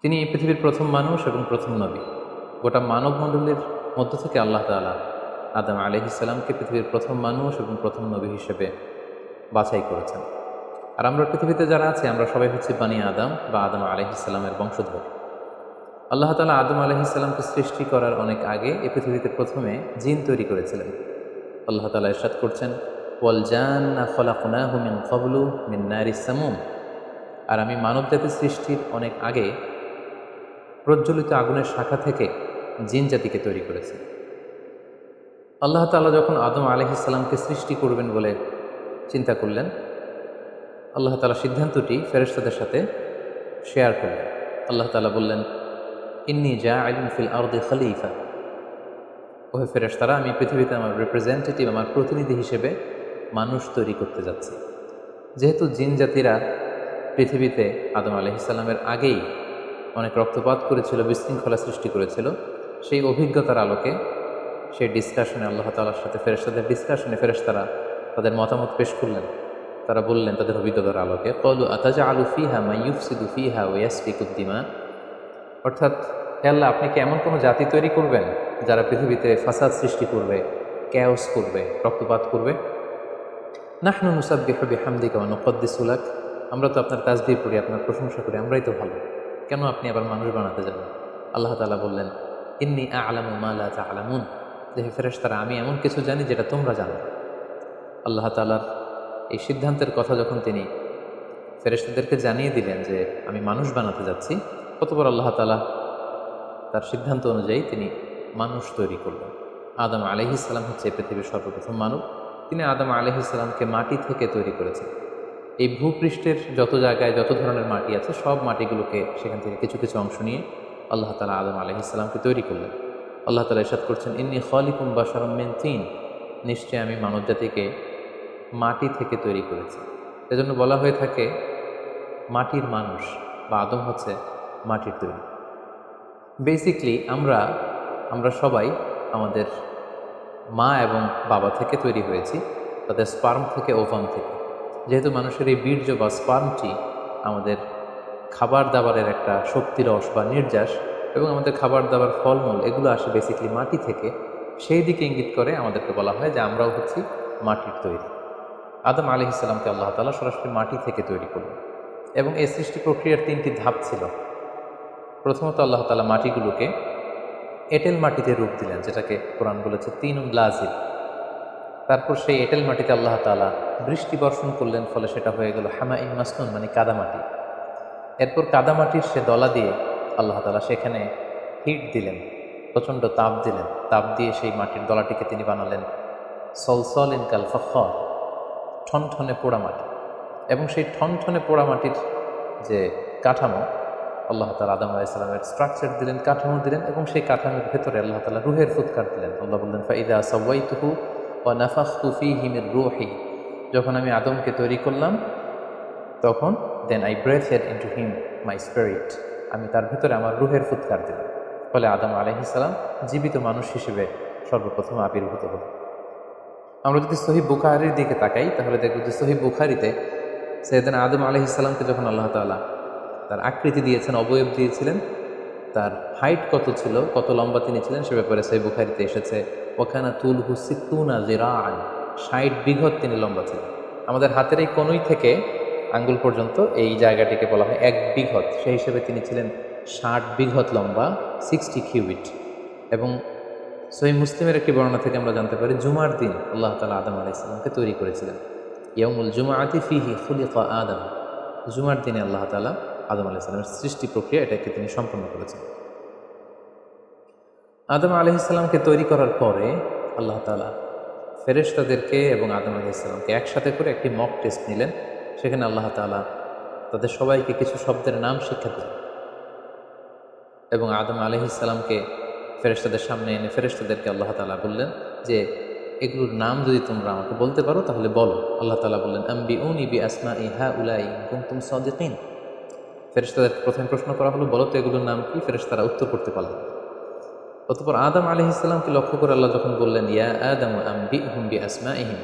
তিনি এই পৃথিবীর প্রথম মানুষ এবং প্রথম নবী। গোটা মানব মণ্ডলীর মধ্য থেকে আল্লাহ তাআলা আদম আলাইহিস সালামকে পৃথিবীর প্রথম মানুষ এবং প্রথম নবী হিসেবে বাছাই করেছেন। আর আমরা পৃথিবীতে যারা আছি আমরা সবাই হচ্ছি বানি আদম বা আদম আলাইহিস সালামের বংশধর। আল্লাহ তাআলা আদম আলাইহিস সালামকে সৃষ্টি করার অনেক আগে এই পৃথিবীতে প্রথমে জিন তৈরি করেছিলেন। আল্লাহ তাআলা ইরশাদ করছেন, ওয়াল জান্না খলাকনাহু মিন ক্বাবলু মিন নারিস সামুম। আর আমি মানব জাতির সৃষ্টির অনেক আগে প্রজ্বলিত আগুনের শাখা থেকে জিন জাতিকে তৈরি করেছে। আল্লাহ তাআলা যখন আদম আলাইহিস সালামকে সৃষ্টি করবেন বলে চিন্তা করলেন, আল্লাহ তাআলা সিদ্ধান্তটি ফেরেশতাদের সাথে শেয়ার করলেন। আল্লাহ তাআলা বললেন, ইন্নী জাআইলুন ফিল আরদি খলিফা। ওহে ফেরেশতারা, আমি পৃথিবীতে আমার রিপ্রেজেন্টেটিভ, আমার প্রতিনিধি হিসেবে মানুষ তৈরি করতে যাচ্ছি। যেহেতু জিন জাতিরা পৃথিবীতে আদম আলাইহিস সালামের আগেই অনেক রক্তপাত করেছিল, বিশৃঙ্খলা সৃষ্টি করেছিল, সেই অভিজ্ঞতার আলোকে সেই ডিসকাশনে আল্লাহ তাআলার সাথে ফেরেশতাদের ডিসকাশনে ফেরেশতারা তাদের মতামত পেশ করলেন। তারা বললেন তাদের অভিজ্ঞতার আলোকে, ক্বালু আতাজআলু ফিহা মান ইউফসিদু ফিহা ওয়া ইয়াসফিকুদ দিমা। অর্থাৎ, হে আল্লাহ, আপনি কি এমন কোনো জাতি তৈরি করবেন যারা পৃথিবীতে ফাসাদ সৃষ্টি করবে, ক্যাওস করবে, রক্তপাত করবে? নাহনু নুসাব্বিহু বিহামদিকা ওয়া নুকদ্দিসু লাক। আমরা তো আপনার তাসবিহ পড়ি, আপনার প্রশংসা করি, আমরাই তো ভালো, কেন আপনি আবার মানুষ বানাতে যাবেন? আল্লাহ তাআলা বললেন, ইন্নী আ'লামু মা লা তা'লামুন। যে হে ফেরেশতারা, আমি এমন কিছু জানি যেটা তোমরা জানো না। আল্লাহ তাআলার এই সিদ্ধান্তের কথা যখন তিনি ফেরেশতাদেরকে জানিয়ে দিলেন যে আমি মানুষ বানাতে যাচ্ছি, অতঃপর আল্লাহ তাআলা তার সিদ্ধান্ত অনুযায়ী তিনি মানুষ তৈরি করলেন। আদম আলাইহিস সালাম হচ্ছে পৃথিবীর সর্বপ্রথম মানব। তিনি আদম আলাইহিস সালামকে মাটি থেকে তৈরি করেছেন। এই ভূপৃষ্ঠের যত জায়গায় যত ধরনের মাটি আছে, সব মাটিগুলোকে সেখান থেকে কিছু কিছু অংশ নিয়ে আল্লাহ তাআলা আদম আলাইহিস সালামকে তৈরি করলেন। আল্লাহ তাআলা ইরশাদ করছেন, ইন্নী খালিকুম বাশারাম মিন তিন। নিশ্চয় আমি মানব জাতিকে মাটি থেকে তৈরি করেছি। এজন্য বলা হয়ে থাকে মাটির মানুষ, বা আদম হচ্ছে মাটির তৈরি। বেসিকলি আমরা সবাই আমাদের মা এবং বাবা থেকে তৈরি হয়েছি, তাদের স্পার্ম থেকে, ওভাম থেকে। যেহেতু মানুষের এই বীর্য বা স্পার্মটি আমাদের খাবার দাবারের একটা শক্তিরস বা নির্যাস, এবং আমাদের খাবার দাবার ফলমূল এগুলো আসে বেসিকলি মাটি থেকে, সেই দিকে ইঙ্গিত করে আমাদেরকে বলা হয় যে আমরাও হচ্ছি মাটির তৈরি। আদম আলাইহিস সালামকে আল্লাহ তাআলা সরাসরি মাটি থেকে তৈরি করলেন, এবং এই সৃষ্টি প্রক্রিয়ার 3টি ধাপ ছিল। প্রথমত আল্লাহ তাআলা মাটিগুলোকে এঁটেল মাটিতে রূপ দিলেন, যেটাকে কোরআন বলেছে তিনুন লাজিব। তারপর সেই এঁটেল মাটিতে আল্লাহ তাআলা বৃষ্টি বর্ষণ করলেন, ফলে সেটা হয়ে গেল হামাইন মাসনুন, মানে কাদামাটি। এরপর কাদামাটির সে দলা দিয়ে আল্লাহ তাআলা সেখানে হিট দিলেন, প্রচণ্ড তাপ দিলেন। তাপ দিয়ে সেই মাটির দলাটিকে তিনি বানালেন সলসলিন কাল ফখর, ঠনঠনে পোড়া মাটি। এবং সেই ঠনঠনে পোড়া মাটির যে কাঠামো, আল্লাহ তাআলা আদম আলাইহিস সালামের স্ট্রাকচার দিলেন, কাঠামো দিলেন, এবং সেই কাঠামোর ভেতরে আল্লাহ তাআলা রুহের ফুৎকার দিলেন। আল্লাহ বললেন, ফাইদা সাওয়াইতুহু ওয়া নাফাখতু ফীহি মির রূহি। যখন আমি আদমকে তৈরি করলাম, তখন then I breathed into him my spirit. আমি তার ভেতরে আমার রুহের ফুৎকার দিলাম। ফলে আদম আলাইহিস সালাম জীবিত মানুষ হিসেবে সর্বপ্রথম আবির্ভূত হল। আমরা যদি সহিহ বুখারীর দিকে তাকাই, তাহলে দেখব যে সহিহ বুখারীতে সাইয়েদনা আদম আলাইহিস সালামকে যখন আল্লাহ তাআলা তার আকৃতি দিয়েছেন, অবয়ব দিয়েছিলেন, তার হাইট কত ছিল, কত লম্বা তিনি ছিলেন, সে ব্যাপারে সহিহ বুখারীতে এসেছে, ওয়াকানা তুলহু সিত্তুনা যিরাআন, 60 বিঘত তিনি লম্বা ছিলেন। আমাদের হাতের এই কনুই থেকে আঙ্গুল পর্যন্ত এই জায়গাটিকে বলা হয় 1 বিঘত। সেই হিসেবে তিনি ছিলেন 60 বিঘত লম্বা, 60 কিউবিট। এবং সহিহ মুসলিমের একটি বর্ণনা থেকে আমরা জানতে পারি, জুমার দিন আল্লাহ তাআলা আদম আলাইহিস সালামকে তৈরি করেছিলেন। ইয়াউমুল জুমআতি ফীহি খুলিকা আদম। জুমার দিনে আল্লাহ তাআলা আদম আলাইহিস সালামের সৃষ্টি প্রক্রিয়া এটাকে তিনি সম্পন্ন করেছেন। আদম আলাইহিস সালামকে তৈরি করার পরে আল্লাহ তাআলা ফেরেশতাদেরকে এবং আদম আলাইহিস সালামকে একসাথে করে একটি মক টেস্ট নিলেন। সেখানে আল্লাহ তাআলা তাদের সবাইকে কিছু শব্দের নাম শিক্ষা দিলেন, এবং আদম আলাইহিস সালামকে ফেরেশতাদের সামনে এনে ফেরেশতাদেরকে আল্লাহ তাআলা বললেন যে এগুলোর নাম যদি তোমরা আমাকে বলতে পারো তাহলে বলো। আল্লাহ তাআলা বললেন, আম্বিউনি বিআসমাই হাউলাই ইন কুনতুম সাদিকিন। ফেরেশতাদের প্রথমে প্রশ্ন করা হলো, বলো তো এগুলোর নাম কি? ফেরেশতারা উত্তর করতে পারল না। অতঃপর আদম আলাইহিস সালামকে লক্ষ্য করে আল্লাহ যখন বললেন, ইয়া আদম আম্বিহুম বিআসমাইহিম,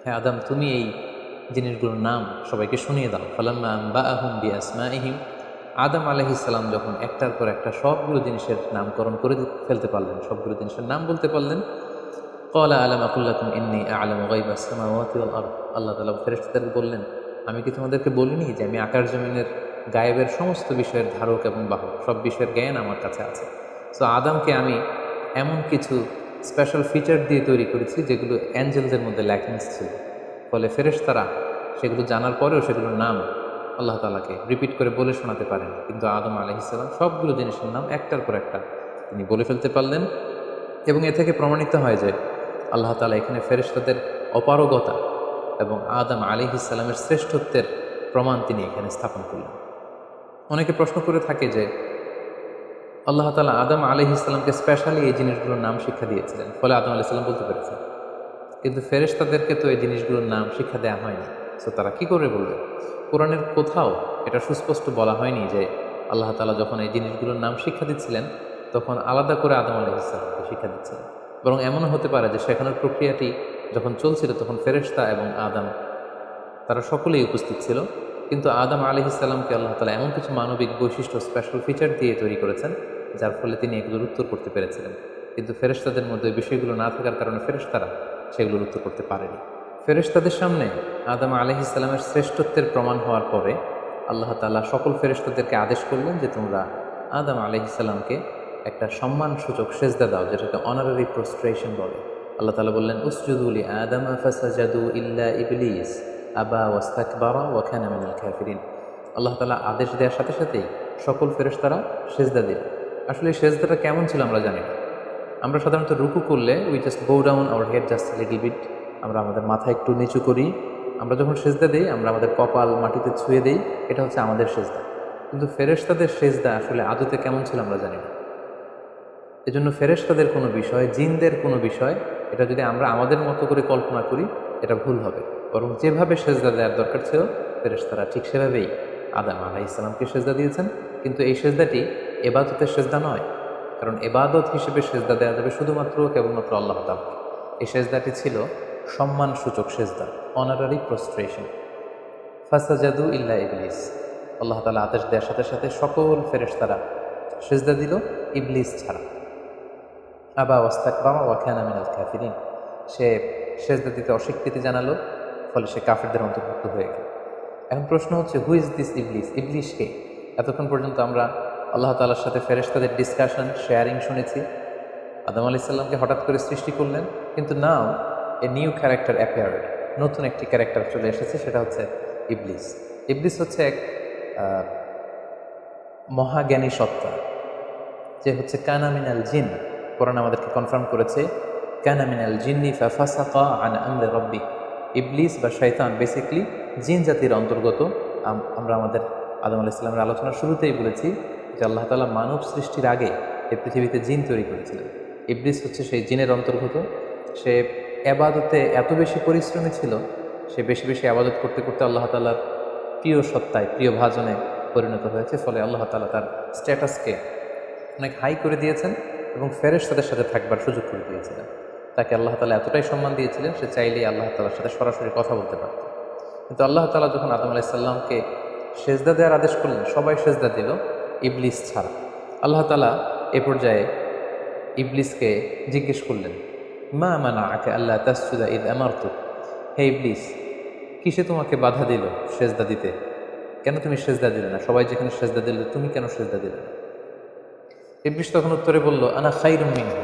হ্যাঁ আদম, তুমি এই জিনিসগুলোর নাম সবাইকে শুনিয়ে দাও। ফালাম্মা আম্বাআহুম বিআসমাইহিম, আদম আলাইহিসসালাম যখন একটার পর একটা সবগুলো জিনিসের নামকরণ করে ফেলতে পারলেন, সবগুলো জিনিসের নাম বলতে পারলেন, ক্বালা আলাম আকুল লাকুম ইন্নী আ'লামু গায়বাস সামাওয়াতি ওয়াল আরদ, আল্লাহ তাআলা ফেরেশতাদেরকে বললেন, আমি কি তোমাদেরকে বলিনি যে আমি আকাশ জমিনের গায়েবের সমস্ত বিষয়ের ধারক এবং বাহক, সব বিষয়ের জ্ঞান আমার কাছে আছে। সো আদমকে আমি এমন কিছু স্পেশাল ফিচার দিয়ে তৈরি করেছি যেগুলো অ্যাঞ্জেলদের মধ্যে ল্যাকিংস ছিল, ফলে ফেরেশতারা সেগুলো জানার পরেও সেগুলোর নাম আল্লাহ তাআলাকে রিপিট করে বলে শোনাতে পারেন, কিন্তু আদম আলাইহিসসালাম সবগুলো জিনিসের নাম একটার পর একটা তিনি বলে ফেলতে পারলেন। এবং এ থেকে প্রমাণিত হয় যে আল্লাহ তাআলা এখানে ফেরেশতাদের অপারগতা এবং আদম আলাইহিসসালামের শ্রেষ্ঠত্বের প্রমাণ তিনি এখানে স্থাপন করলেন। অনেকে প্রশ্ন করে থাকে যে আল্লাহ তাআলা আদম আলাইহিসসালামকে স্পেশালি এই জিনিসগুলোর নাম শিক্ষা দিয়েছিলেন, ফলে আদম আলাইহিসসালাম বলতে পেরেছেন, কিন্তু ফেরেশতাদেরকে তো এই জিনিসগুলোর নাম শিক্ষা দেওয়া হয়নি। সো তারা কি করে বলবে? কোরআনের কোথাও এটা সুস্পষ্ট বলা হয়নি যে আল্লাহ তাআলা যখন এই জিনিসগুলোর নাম শিক্ষা দিচ্ছিলেন তখন আলাদা করে আদম আলাইহিসসালামকে শিক্ষা দিচ্ছিলেন। বরং এমনও হতে পারে যে শেখানোর প্রক্রিয়াটি যখন চলছিল তখন ফেরেশতা এবং আদম তারা সকলেই উপস্থিত ছিল, কিন্তু আদম আলাইহিসসালামকে আল্লাহ তাআলা এমন কিছু মানবিক বৈশিষ্ট্য স্পেশাল ফিচার দিয়ে তৈরি করেছেন যার ফলে তিনি এগুলোর উত্তর করতে পেরেছিলেন। কিন্তু ফেরেশতাদের মধ্যে ওই বিষয়গুলো না থাকার কারণে ফেরেশতারা সেগুলোর উত্তর করতে পারেনি। ফেরেশতাদের সামনে আদম আলাইহিসসালামের শ্রেষ্ঠত্বের প্রমাণ হওয়ার পরে আল্লাহ তাআলা সকল ফেরেশতাদেরকে আদেশ করলেন যে তোমরা আদম আলাইহিসসালামকে একটা সম্মানসূচক সেজদা দাও, যেটাকে অনারারি প্রস্ট্রেশন বলে। আল্লাহ তাআলা বললেন উসজুদু লি আদম ফাসাজাদু ইল্লা ইবলিস আবা ওয়াস্তাকবারা ওয়া কানা মিনাল কাফিরিন। আল্লাহ তাআলা আদেশ দেওয়ার সাথে সাথেই সকল ফেরেশতারা সেজদা দিল। আসলে এই সেজদাটা কেমন ছিল আমরা জানি না। আমরা সাধারণত রুকু করলে we just go down our head just little bit, আমরা আমাদের মাথা একটু নিচু করি। আমরা যখন সেজদা দিই আমরা আমাদের কপাল মাটিতে ছুঁয়ে দিই, এটা হচ্ছে আমাদের সেজদা। কিন্তু ফেরেশতাদের সেজদা আসলে আদতে কেমন ছিল আমরা জানি না। এজন্য ফেরেশতাদের কোনো বিষয়, জিনদের কোনো বিষয়, এটা যদি আমরা আমাদের মতো করে কল্পনা করি এটা ভুল হবে। বরং যেভাবে সেজদা দেওয়ার দরকার ছিল ফেরেশতারা ঠিক সেভাবেই আদম আলাইহিসসালামকে সেজদা দিয়েছেন। কিন্তু এই সেজদাটি এবাদতের সেজদা নয়, কারণ এবাদত হিসেবে সেজদা দেওয়া যাবে শুধুমাত্র কেবলমাত্র আল্লাহ তাআলাকে। এই সেজদাটি ছিল সম্মানসূচক সেজদা, অনারারি প্রস্ট্রেশন। ফাসাজাদু ইল্লা ইবলিস, আল্লাহ তাআলা আদেশ দেওয়ার সাথে সাথে সকল ফেরেশতারা সেজদা দিল, ইবলিস ছাড়া। আবা ওয়াস্তাকবারা ওয়া কানা মিনাল কাফিরিন, সে সেজদা দিতে অস্বীকৃতি জানালো, ফলে সে কাফেরদের অন্তর্ভুক্ত হয়ে গেল। এখন প্রশ্ন হচ্ছে হু ইজ দিস ইবলিস? ইবলিস কে? এতক্ষণ পর্যন্ত আমরা আল্লাহ তাআলার সাথে ফেরেশতাদের ডিসকাশন, শেয়ারিং শুনেছি। আদম আলাইহিসসালামকে হঠাৎ করে সৃষ্টি করলেন, কিন্তু নাও এ নিউ ক্যারেক্টার অ্যাপিয়ার্ড, নতুন একটি ক্যারেক্টার চলে এসেছে, সেটা হচ্ছে ইবলিস। ইবলিস হচ্ছে এক মহাজ্ঞানী সত্তা, যে হচ্ছে কানা মিনাল জিন। কোরআন আমাদেরকে কনফার্ম করেছে কানা মিনাল জিন্নি ফাফাসাকা আন আমরি রাব্বি। ইবলিস বা শয়তান বেসিকলি জিন জাতির অন্তর্গত। আমরা আমাদের আদম আলাইহিস সালামের আলোচনার শুরুতেই বলেছি যে আল্লাহ তাআলা মানব সৃষ্টির আগে এই পৃথিবীতে জিন তৈরি করেছিলেন। ইবলিস হচ্ছে সেই জিনের অন্তর্গত। সে এবাদতে এত বেশি পরিশ্রমী ছিল, সে বেশি বেশি আবাদত করতে করতে আল্লাহ তাআলার প্রিয় সত্তায়, প্রিয় ভাজনে পরিণত হয়েছে। ফলে আল্লাহ তাআলা তার স্ট্যাটাসকে অনেক হাই করে দিয়েছেন এবং ফেরেশতাদের সাথে থাকবার সুযোগ করে দিয়েছিলেন। তাকে আল্লাহ তাআলা এতটাই সম্মান দিয়েছিলেন, সে চাইলেই আল্লাহ তাআলার সাথে সরাসরি কথা বলতে পারত। কিন্তু আল্লাহ তাআলা যখন আদম আলাইহিস সালামকে সেজদা দেওয়ার আদেশ করলেন, সবাই সেজদা দিল, ইবলিস ছাড়া। আল্লাহ তাআলা এ পর্যায়ে ইবলিসকে জিজ্ঞেস করলেন, মা মানাআকা আল্লা তাসজুদা ইয আমারতুক, হে ইবলিস, কিসে তোমাকে বাধা দিল সেজদা দিতে? কেন তুমি সেজদা দিলে না? সবাই যেখানে সেজদা দিল তুমি কেন সেজদা দিলে না? ইবলিস তখন উত্তরে বলল, আনা খায়রুম মিনহু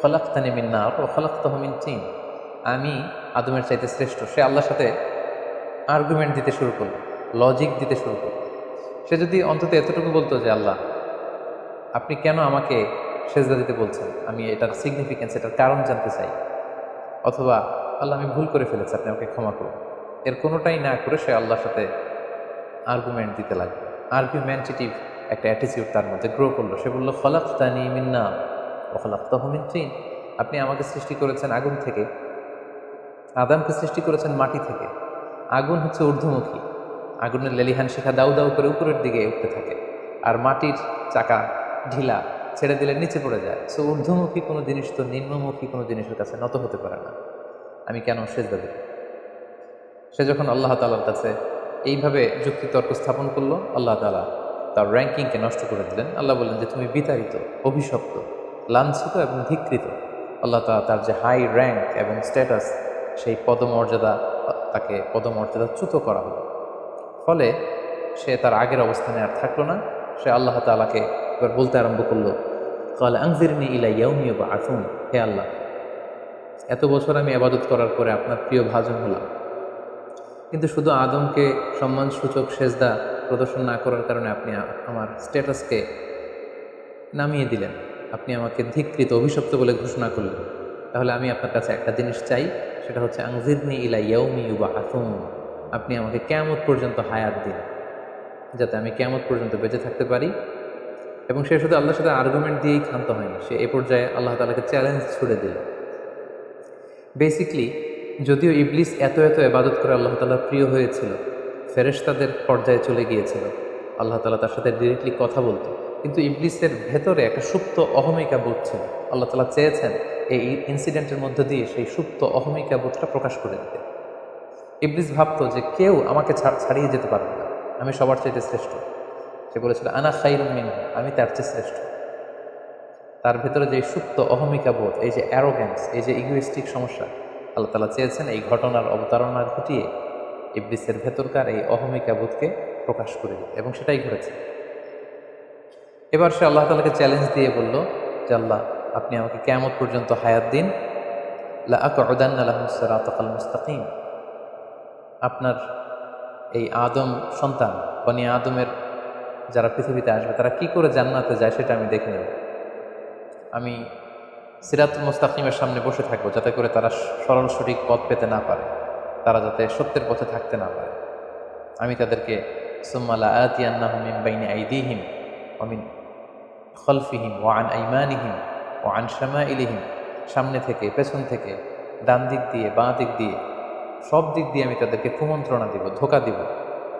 খলাকতানি মিন নার ওয়া খলাকতাহু মিন তিন। আমি আদমের চাইতে শ্রেষ্ঠ। সে আল্লাহর সাথে আর্গুমেন্ট দিতে শুরু করলো, লজিক দিতে শুরু করলো। সে যদি অন্তত এতটুকু বলতো যে আল্লাহ আপনি কেন আমাকে সেজদা দিতে বলছেন, আমি এটার সিগনিফিকেন্স, এটার কারণ জানতে চাই, অথবা আল্লাহ আমি ভুল করে ফেলেছি, আপনি আমাকে ক্ষমা করুন, এর কোনোটাই না করে সে আল্লাহর সাথে আর্গুমেন্ট দিতে লাগলো। আর্গুমেন্টেটিভ একটা অ্যাটিটিউড তার মধ্যে গ্রো করলো। সে বলল, খলাকতানি মিন নার ওয়া খলাকতাহু মিন তিন। আপনি আমাকে সৃষ্টি করেছেন আগুন থেকে, আদমকে সৃষ্টি করেছেন মাটি থেকে। আগুন হচ্ছে ঊর্ধ্বমুখী, আগুনের লেলিহান শিখা দাউ দাউ করে উপরের দিকে উঠতে থাকে, আর মাটির চাকা ঢিলা, ছেড়ে দিলে নিচে পড়ে যায়। সো ঊর্ধ্বমুখী কোনো জিনিস তো নিম্নমুখী কোনো জিনিসের কাছে নত হতে পারে না, আমি কেন সেজদা দেব? সে যখন আল্লাহ তাআলার কাছে এইভাবে যুক্তিতর্ক স্থাপন করলো, আল্লাহ তাআলা তার র্যাঙ্কিংকে নষ্ট করে দিলেন। আল্লাহ বললেন যে তুমি বিতাড়িত, অভিশপ্ত, লাঞ্ছিত এবং ধিকৃত। আল্লাহ তাআলা তার যে হাই র্যাঙ্ক এবং স্ট্যাটাস, সেই পদমর্যাদা, তাকে পদমর্যাদাচ্যুত করা হলো। ফলে সে তার আগের অবস্থানে আর থাকলো না। সে আল্লাহ তাআলাকে এবার বলতে আরম্ভ করলো, ক্বাল আনজিরনি ইলা ইয়াউমি ইউবআসুন, হে আল্লাহ, এত বছর আমি ইবাদত করার পরে আপনার প্রিয় ভাজন হলাম, কিন্তু শুধু আদমকে সম্মানসূচক সেজদা প্রদর্শন না করার কারণে আপনি আমার স্ট্যাটাসকে নামিয়ে দিলেন, আপনি আমাকে ধিক্কৃত, অভিশপ্ত বলে ঘোষণা করলেন। তাহলে আমি আপনার কাছে একটা জিনিস চাই, সেটা হচ্ছে আনজিরনি ইলা ইয়াউমি ইউবআসুন, আপনি আমাকে কিয়ামত পর্যন্ত হায়াত দিন, যাতে আমি কিয়ামত পর্যন্ত বেঁচে থাকতে পারি। এবং সে শুধু আল্লাহর সাথে আর্গুমেন্ট দিয়েই ক্ষান্ত হয়নি, সে এ পর্যায়ে আল্লাহ তাআলাকে চ্যালেঞ্জ ছুড়ে দিল। বেসিকলি যদিও ইবলিস এত ইবাদত করে আল্লাহ তাআলার প্রিয় হয়েছিল, ফেরেশতাদের পর্যায়ে চলে গিয়েছিল, আল্লাহ তাআলা তার সাথে ডিরেক্টলি কথা বলতো, কিন্তু ইবলিসের ভেতরে একটা সুপ্ত অহমিকা বোধ ছিল। আল্লাহ তাআলা চেয়েছেন এই ইনসিডেন্টের মধ্য দিয়ে সেই সুপ্ত অহমিকা বোধটা প্রকাশ করে দিতে। ইবলিস ভাবতো যে কেউ আমাকে ছাড়িয়ে যেতে পারবে না, আমি সবার চাইতে শ্রেষ্ঠ। সে বলেছিল আনা খায়রুম মিনহু, আমি তার চেয়ে শ্রেষ্ঠ। তার ভেতরে যে সুপ্ত অহমিকা বোধ, এই যে অ্যারোগ্যান্স, এই যে ইগোইস্টিক সমস্যা, আল্লাহ তাআলা চেয়েছেন এই ঘটনার অবতারণা ঘটিয়ে ইবলিসের ভেতরকার এই অহমিকা বোধকে প্রকাশ করে দিতে, এবং সেটাই ঘটেছে। এবার সে আল্লাহ তাআলাকে চ্যালেঞ্জ দিয়ে বলল যে আল্লাহ, আপনি আমাকে কিয়ামত পর্যন্ত হায়াত দিন, লা আকউদান্না লাহুম সিরাতাকাল মুস্তাকিম, আপনার এই আদম সন্তান, বনি আদমের যারা পৃথিবীতে আসবে, তারা কি করে জান্নাতে যায় সেটা আমি দেখে নেব। আমি সিরাতুল মুস্তাকিমের সামনে বসে থাকবো, যাতে করে তারা সরল সঠিক পথ পেতে না পারে, তারা যাতে সত্যের পথে থাকতে না পারে। আমি তাদেরকে সুম্মা লাআতিয়ান্নাহুম মিন বাইনি আইদিহিম ওয়া মিন খলফিহিম ওয়া আন আইমানিহিম ওয়া আন শামাইলিহিম, সামনে থেকে, পেছন থেকে, ডান দিক দিয়ে, বাঁ দিক দিয়ে, সব দিক দিয়ে আমি তাদেরকে কুমন্ত্রণা দিব, ধোকা দিব,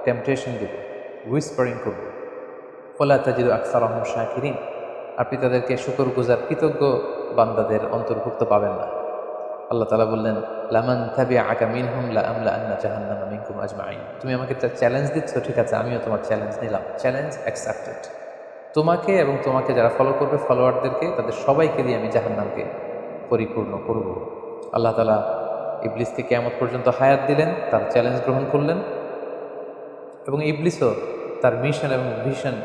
টেম্পটেশন দিব, হুইসপারিং করব। ওয়ালা তাজিদু আকসারাহুম শাকিরিন, আপনি তাদেরকে শুকরগুজার কৃতজ্ঞ বান্দাদের অন্তর্ভুক্ত পাবেন না। আল্লাহ তাআলা বললেন, লামান তাবিআকা মিনহুম লাআমলাআন্না জাহান্নামা মিনকুম আজমাইন, তুমি আমাকে চ্যালেঞ্জ দিচ্ছ, ঠিক আছে, আমিও তোমার চ্যালেঞ্জ নিলাম, চ্যালেঞ্জ অ্যাকসেপ্টেড। তোমাকে এবং তোমাকে যারা ফলো করবে, ফলোয়ারদেরকে, তাদের সবাইকে দিয়ে আমি জাহান্নামকে পরিপূর্ণ করব। আল্লাহ তাআলা ইবলিসকে কিয়ামত পর্যন্ত হায়াত দিলেন, তার চ্যালেঞ্জ গ্রহণ করলেন, এবং ইবলিসও তার মিশন এবং ভিশন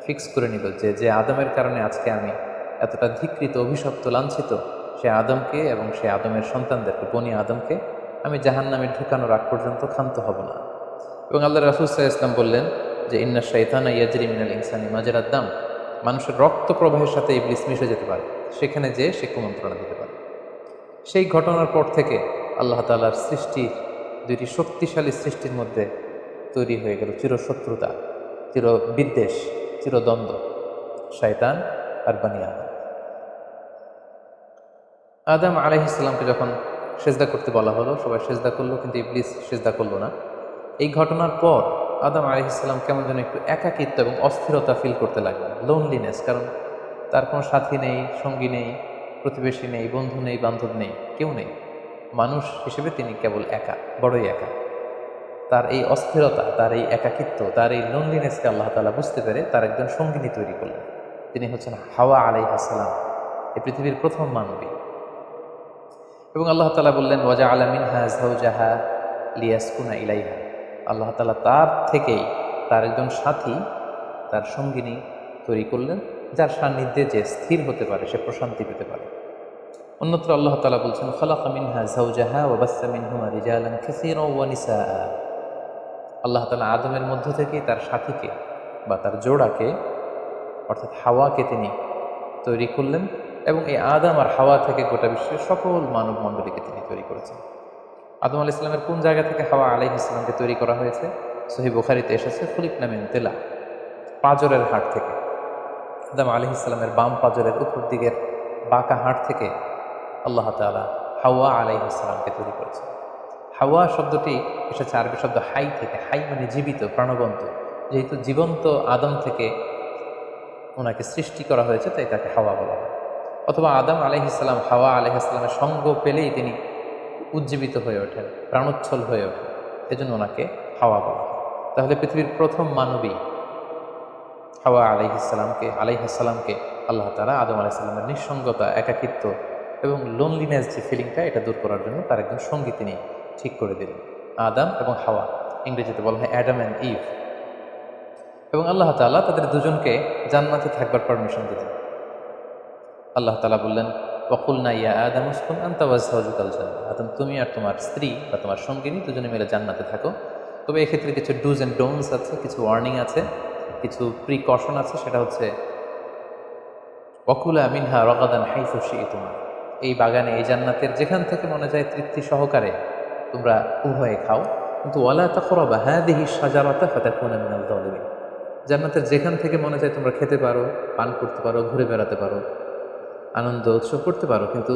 ফিক্স করে নিল যে আদমের কারণে আজকে আমি এতটা ধিক্কৃত, অভিশপ্ত, লাঞ্ছিত, সে আদমকে এবং সে আদমের সন্তানদেরকে, বনি আদমকে আমি জাহান্নামে ঢুকানোর আগ পর্যন্ত ক্ষান্ত হব না। এবং আল্লাহ রাসূল সাল্লাল্লাহু আলাইহি ওয়াসাল্লাম বললেন যে ইন্না শাইতানা ইয়াজরি মিনাল ইনসানি মাজরাদ দাম, মানুষের রক্ত প্রবাহের সাথে ইবলিস মিশে যেতে পারে, সেখানে যেয়ে সে কুমন্ত্রণা দিতে পারে। সেই ঘটনার পর থেকে আল্লাহ তাআলার সৃষ্টির, দুইটি শক্তিশালী সৃষ্টির মধ্যে তৈরি হয়ে গেল চিরশত্রুতা, চিরবিদ্বেষ, চিরদ্বন্দ্ব, শয়তান আর বনি আদম। আদম আলাইহিস সালামকে যখন সেজদা করতে বলা হলো, সবাই সেজদা করলো, কিন্তু ইবলিস সেজদা করলো না। এই ঘটনার পর আদম আলাইহিস সালাম কেমন যেন একটু একাকিত্ব এবং অস্থিরতা ফিল করতে লাগলেন, লোনলিনেস, কারণ তার কোনো সাথী নেই, সঙ্গী নেই, প্রতিবেশী নেই, বন্ধু নেই, বান্ধব নেই, কেউ নেই। মানুষ হিসেবে তিনি কেবল একা, বড়ই একা। তার এই অস্থিরতা, তার এই একাকিত্ব, তার এই লোনলিনেসকে আল্লাহ তাআলা বুঝতে পেরে তার একজন সঙ্গিনী তৈরি করলেন। তিনি হচ্ছেন হাওয়া আলাইহিস সালাম, এই পৃথিবীর প্রথম মানবী। এবং আল্লাহ তাআলা বললেন, ওয়াজআলা মিনহা যাওজাহা লিয়াসকুনা ইলাইহা, আল্লাহ তাআলা তার থেকেই তার একজন সাথী, তার সঙ্গিনী তৈরি করলেন, যার সান্নিধ্যে যে স্থির হতে পারে, সে প্রশান্তি পেতে পারে। অন্যত্র আল্লাহ তাআলা বলছেন, খালাকা মিনহা যাওজাহা ওয়া বাসসা মিনহুমা রিজালান কাসীরান ওয়া নিসাআ, আল্লাহ তাআলা আদমের মধ্য থেকেই তার সাথীকে বা তার জোড়াকে, অর্থাৎ হাওয়াকে তিনি তৈরি করলেন, এবং এই আদম আর হাওয়া থেকে গোটা বিশ্বের সকল মানব মণ্ডলীকে তিনি তৈরি করেছেন। আদম আলাইহিস সালামের কোন জায়গা থেকে হাওয়া আলাইহিস সালামকে তৈরি করা হয়েছে? সহিহ বুখারীতে এসেছে, খুলিকনা মিন তিলা, পাঁজরের হাড় থেকে। আদম আলাইহিস সালামের বাম পাঁজরের উপর দিকের বাঁকা হাড় থেকে আল্লাহ তাআলা হাওয়া আলাইহিস সালামকে তৈরি করেছেন। হাওয়া শব্দটি এসেছে আরবি শব্দ হাই থেকে। হাই মানে জীবিত, প্রাণবন্ত। যেহেতু জীবন্ত আদম থেকে ওনাকে সৃষ্টি করা হয়েছে, তাই তাকে হাওয়া বলা হয়। অথবা আদম আলাইহিস সালাম হাওয়া আলাইহিস সালামের সঙ্গ পেলেই তিনি উজ্জীবিত হয়ে ওঠেন, প্রাণোচ্ছল হয়ে ওঠেন, এজন্য ওনাকে হাওয়া বলা হয়। তাহলে পৃথিবীর প্রথম মানবী হাওয়া আলাইহিসসালামকে আল্লাহ তাআলা আদম আলাইহিসসালামের নিঃসঙ্গতা, একাকিত্ব এবং লোনলিনেস যে ফিলিংটা, এটা দূর করার জন্য তার একজন সঙ্গী তিনি ঠিক করে দিলেন। আদম এবং হাওয়া, ইংরেজিতে বলা হয় অ্যাডাম অ্যান্ড ইভ। এবং আল্লাহ তাআলা তাদের দুজনকে জান্নাতে থাকবার পারমিশন দিলেন। আল্লাহ তাআলা বললেন, ওয়াকুলনা ইয়া আদম উসকুন আনতা ওয়া যাওজুকাল জান্নাহ। আদম, তুমি আর তোমার স্ত্রী বা তোমার সঙ্গিনী দুজনে মিলে জান্নাতে থাকো। তবে এক্ষেত্রে কিছু ডুজ অ্যান্ড ডোন্টস আছে, কিছু ওয়ার্নিং আছে, কিছু প্রিকশন আছে। সেটা হচ্ছে ওয়াকুলা মিনহা রাগাদান হাইসু শি'তুমা। এই বাগানে, এই জান্নাতের যেখান থেকে মনে যায় তৃপ্তি সহকারে তোমরা উভয়ে খাও, কিন্তু ওয়ালা তাকরাবা হাযিহি শাজারাতা ফাতাকুনা মিনাল যালিমিন। জান্নাতের যেখান থেকে মনে যায় তোমরা খেতে পারো, পান করতে পারো, ঘুরে বেড়াতে পারো, আনন্দ উৎসব করতে পারো, কিন্তু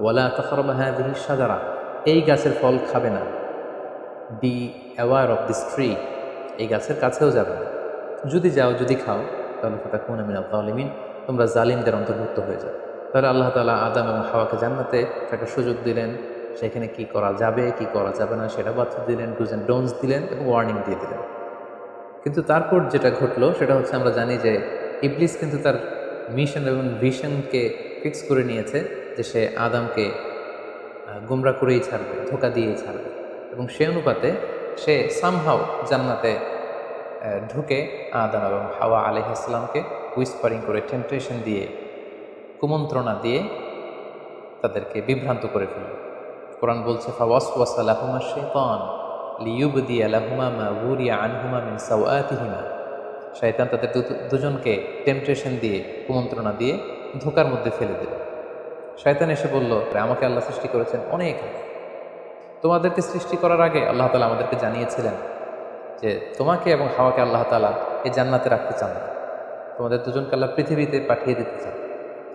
ওয়ালা তাকরাবা হাযিহি শাজারা, এই গাছের ফল খাবে না। Be aware of this tree, এই গাছের কাছেও যাবে না। যদি যাও, যদি খাও, তাহলে ফাতাকুনা মিনাল যালিমিন, তোমরা জালিমদের অন্তর্ভুক্ত হয়ে যাবে। তাহলে আল্লাহ তাআলা আদম এবং হাওয়াকে জান্নাতে থাকার সুযোগ দিলেন। সেখানে কি করা যাবে, কি করা যাবে না সেটা বাচ্চা দিলেন, ডুজ অ্যান্ড ডোন্টস দিলেন এবং ওয়ার্নিং দিয়ে দিলেন। কিন্তু তারপর যেটা ঘটলো সেটা হচ্ছে, আমরা জানি যে ইবলিস কিন্তু তার মিশন এবং ভিশনকে ফিক্স করে নিয়েছে যে সে আদমকে গুমরা করেই ছাড়বে, ধোঁকা দিয়েই ছাড়বে। এবং সে অনুপাতে সে সামহাও জান্নাতে ঢুকে আদম এবং হাওয়া আলাইহিসসালামকে হুইসপারিং করে, টেম্পটেশন দিয়ে, কুমন্ত্রণা দিয়ে তাদেরকে বিভ্রান্ত করে ফেলল। কোরআন বলছে, ফাওয়াসওয়াসা লাহুমা শাইতান লিইউবদিয়া লাহুমা মা উরিয়া আনহুমা মিন সাওআতিহিমা। শয়তান তাদের দুজনকে টেম্পটেশন দিয়ে, কুমন্ত্রণা দিয়ে ধোঁকার মধ্যে ফেলে দিল। শয়তান এসে বলল, আমাকে আল্লাহ সৃষ্টি করেছেন অনেক আগে। তোমাদেরকে সৃষ্টি করার আগে আল্লাহ তাআলা আমাদেরকে জানিয়েছিলেন যে তোমাকে এবং হাওয়াকে আল্লাহ তাআলা এই জান্নাতে রাখতে চান না, তোমাদের দুজনকে আল্লাহ পৃথিবীতে পাঠিয়ে দিতে চান।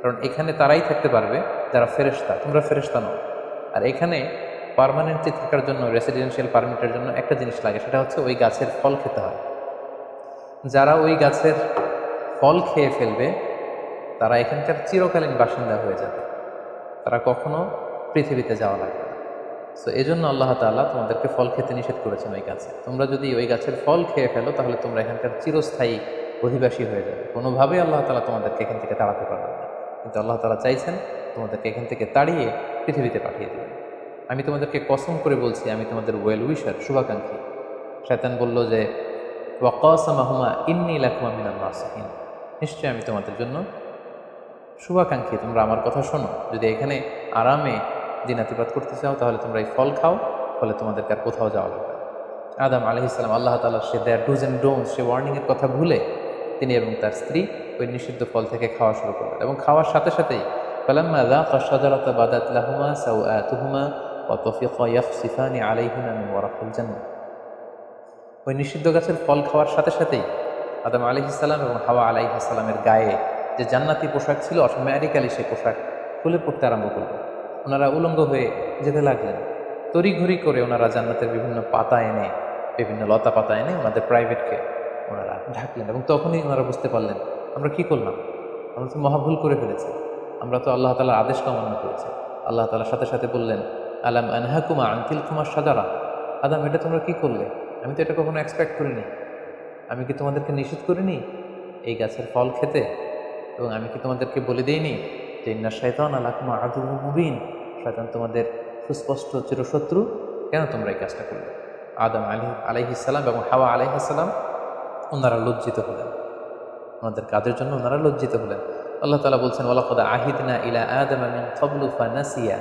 কারণ এখানে তারাই থাকতে পারবে যারা ফেরেশতা, তোমরা ফেরেশতা নও। আর এখানে পার্মানেন্টলি থাকার জন্য, রেসিডেন্সিয়াল পারমিটের জন্য একটা জিনিস লাগে, সেটা হচ্ছে ওই গাছের ফল খেতে হয়। যারা ওই গাছের ফল খেয়ে ফেলবে তারা এখানকার চিরকালীন বাসিন্দা হয়ে যাবে, তারা কখনো পৃথিবীতে যাওয়া লাগবে না। সো এই জন্য আল্লাহ তাআলা তোমাদেরকে ফল খেতে নিষেধ করেছেন ওই গাছে। তোমরা যদি ওই গাছের ফল খেয়ে ফেলো তাহলে তোমরা এখানকার চিরস্থায়ী অধিবাসী হয়ে যাবে। কোনোভাবেই আল্লাহ তাআলা তোমাদেরকে এখান থেকে তাড়াতে পারবেন না। কিন্তু আল্লাহ তাআলা চাইছেন তোমাদেরকে এখান থেকে তাড়িয়ে পৃথিবীতে পাঠিয়ে দেবেন। আমি তোমাদেরকে কসম করে বলছি, আমি তোমাদের ওয়েল উইশার, শুভাকাঙ্ক্ষী। শয়তান বলল যে, ওয়াকাসামাহুমা ইন্নী লাকুমা মিনান নাসিহিন, নিশ্চয়ই আমি তোমাদের জন্য শুভাকাঙ্ক্ষী, তোমরা আমার কথা শোনো। যদি এখানে আরামে দিনাতিপাত করতে চাও তাহলে তোমরা এই ফল খাও, ফলে তোমাদেরকে আর কোথাও যাওয়া লাগবে না। আদম আলাইহিসসালাম, আল্লাহ তাআলা সে দেয়ার ডুজ অ্যান্ড ডোন্টস, সে ওয়ার্নিংয়ের কথা ভুলে তিনি এবং তার স্ত্রী ওই নিষিদ্ধ ফল থেকে খাওয়া শুরু করলেন। এবং খাওয়ার সাথে সাথেই ফালাম্মা যাকা শাজারাতা বাদাত লাহুমা সাওআতুহুমা ওয়া তাফিকা ইয়াখসিফানি আলাইহিমা মিন ওয়ারাকিল জান্নাহ। ওই নিষিদ্ধ গাছের ফল খাওয়ার সাথে সাথেই আদম আলাইহিসসালাম এবং হাওয়া আলাইহিসসালামের গায়ে যে জান্নাতি পোশাক ছিল, অটোমেটিক্যালি সেই পোশাক খুলে পড়তে আরম্ভ করল। ওনারা উলঙ্গ হয়ে যেতে লাগলেন। তড়িঘড়ি করে ওনারা জান্নাতের বিভিন্ন পাতা এনে, বিভিন্ন লতা পাতা এনে ওনাদের প্রাইভেটকে ওনারা ঢাকলেন। এবং তখনই ওনারা বুঝতে পারলেন, আমরা কি করলাম, আমরা তো মহাভুল করে ফেলেছি, আমরা তো আল্লাহ তাআলার আদেশকে অমান্য করেছি। আল্লাহ তাআলার সাথে সাথে বললেন, আলাম আনহাকুমা আন তিলকুমা শাজারা, আদম এটা তোমরা কি করলে, আমি তো এটা কখনো এক্সপেক্ট করিনি। আমি কি তোমাদেরকে নিষেধ করিনি এই গাছের ফল খেতে? এবং আমি কি তোমাদেরকে বলে দিইনি যে ইন্না শাইতানা লাকুম আদুউম মুবিন, শয়তান তোমাদের সুস্পষ্ট চিরশত্রু? কেন তোমরা এই কাজটা করলে? আদম আলাইহিসসালাম এবং হাওয়া আলাইহিসসালাম ওনারা লজ্জিত হলেন, ওনাদের কাজের জন্য ওনারা লজ্জিত হলেন। আল্লাহ তাআলা বলছেন, ওয়ালাকাদ আহিদনা ইলা আদামা মিন ক্বাবলু ফানাসিয়া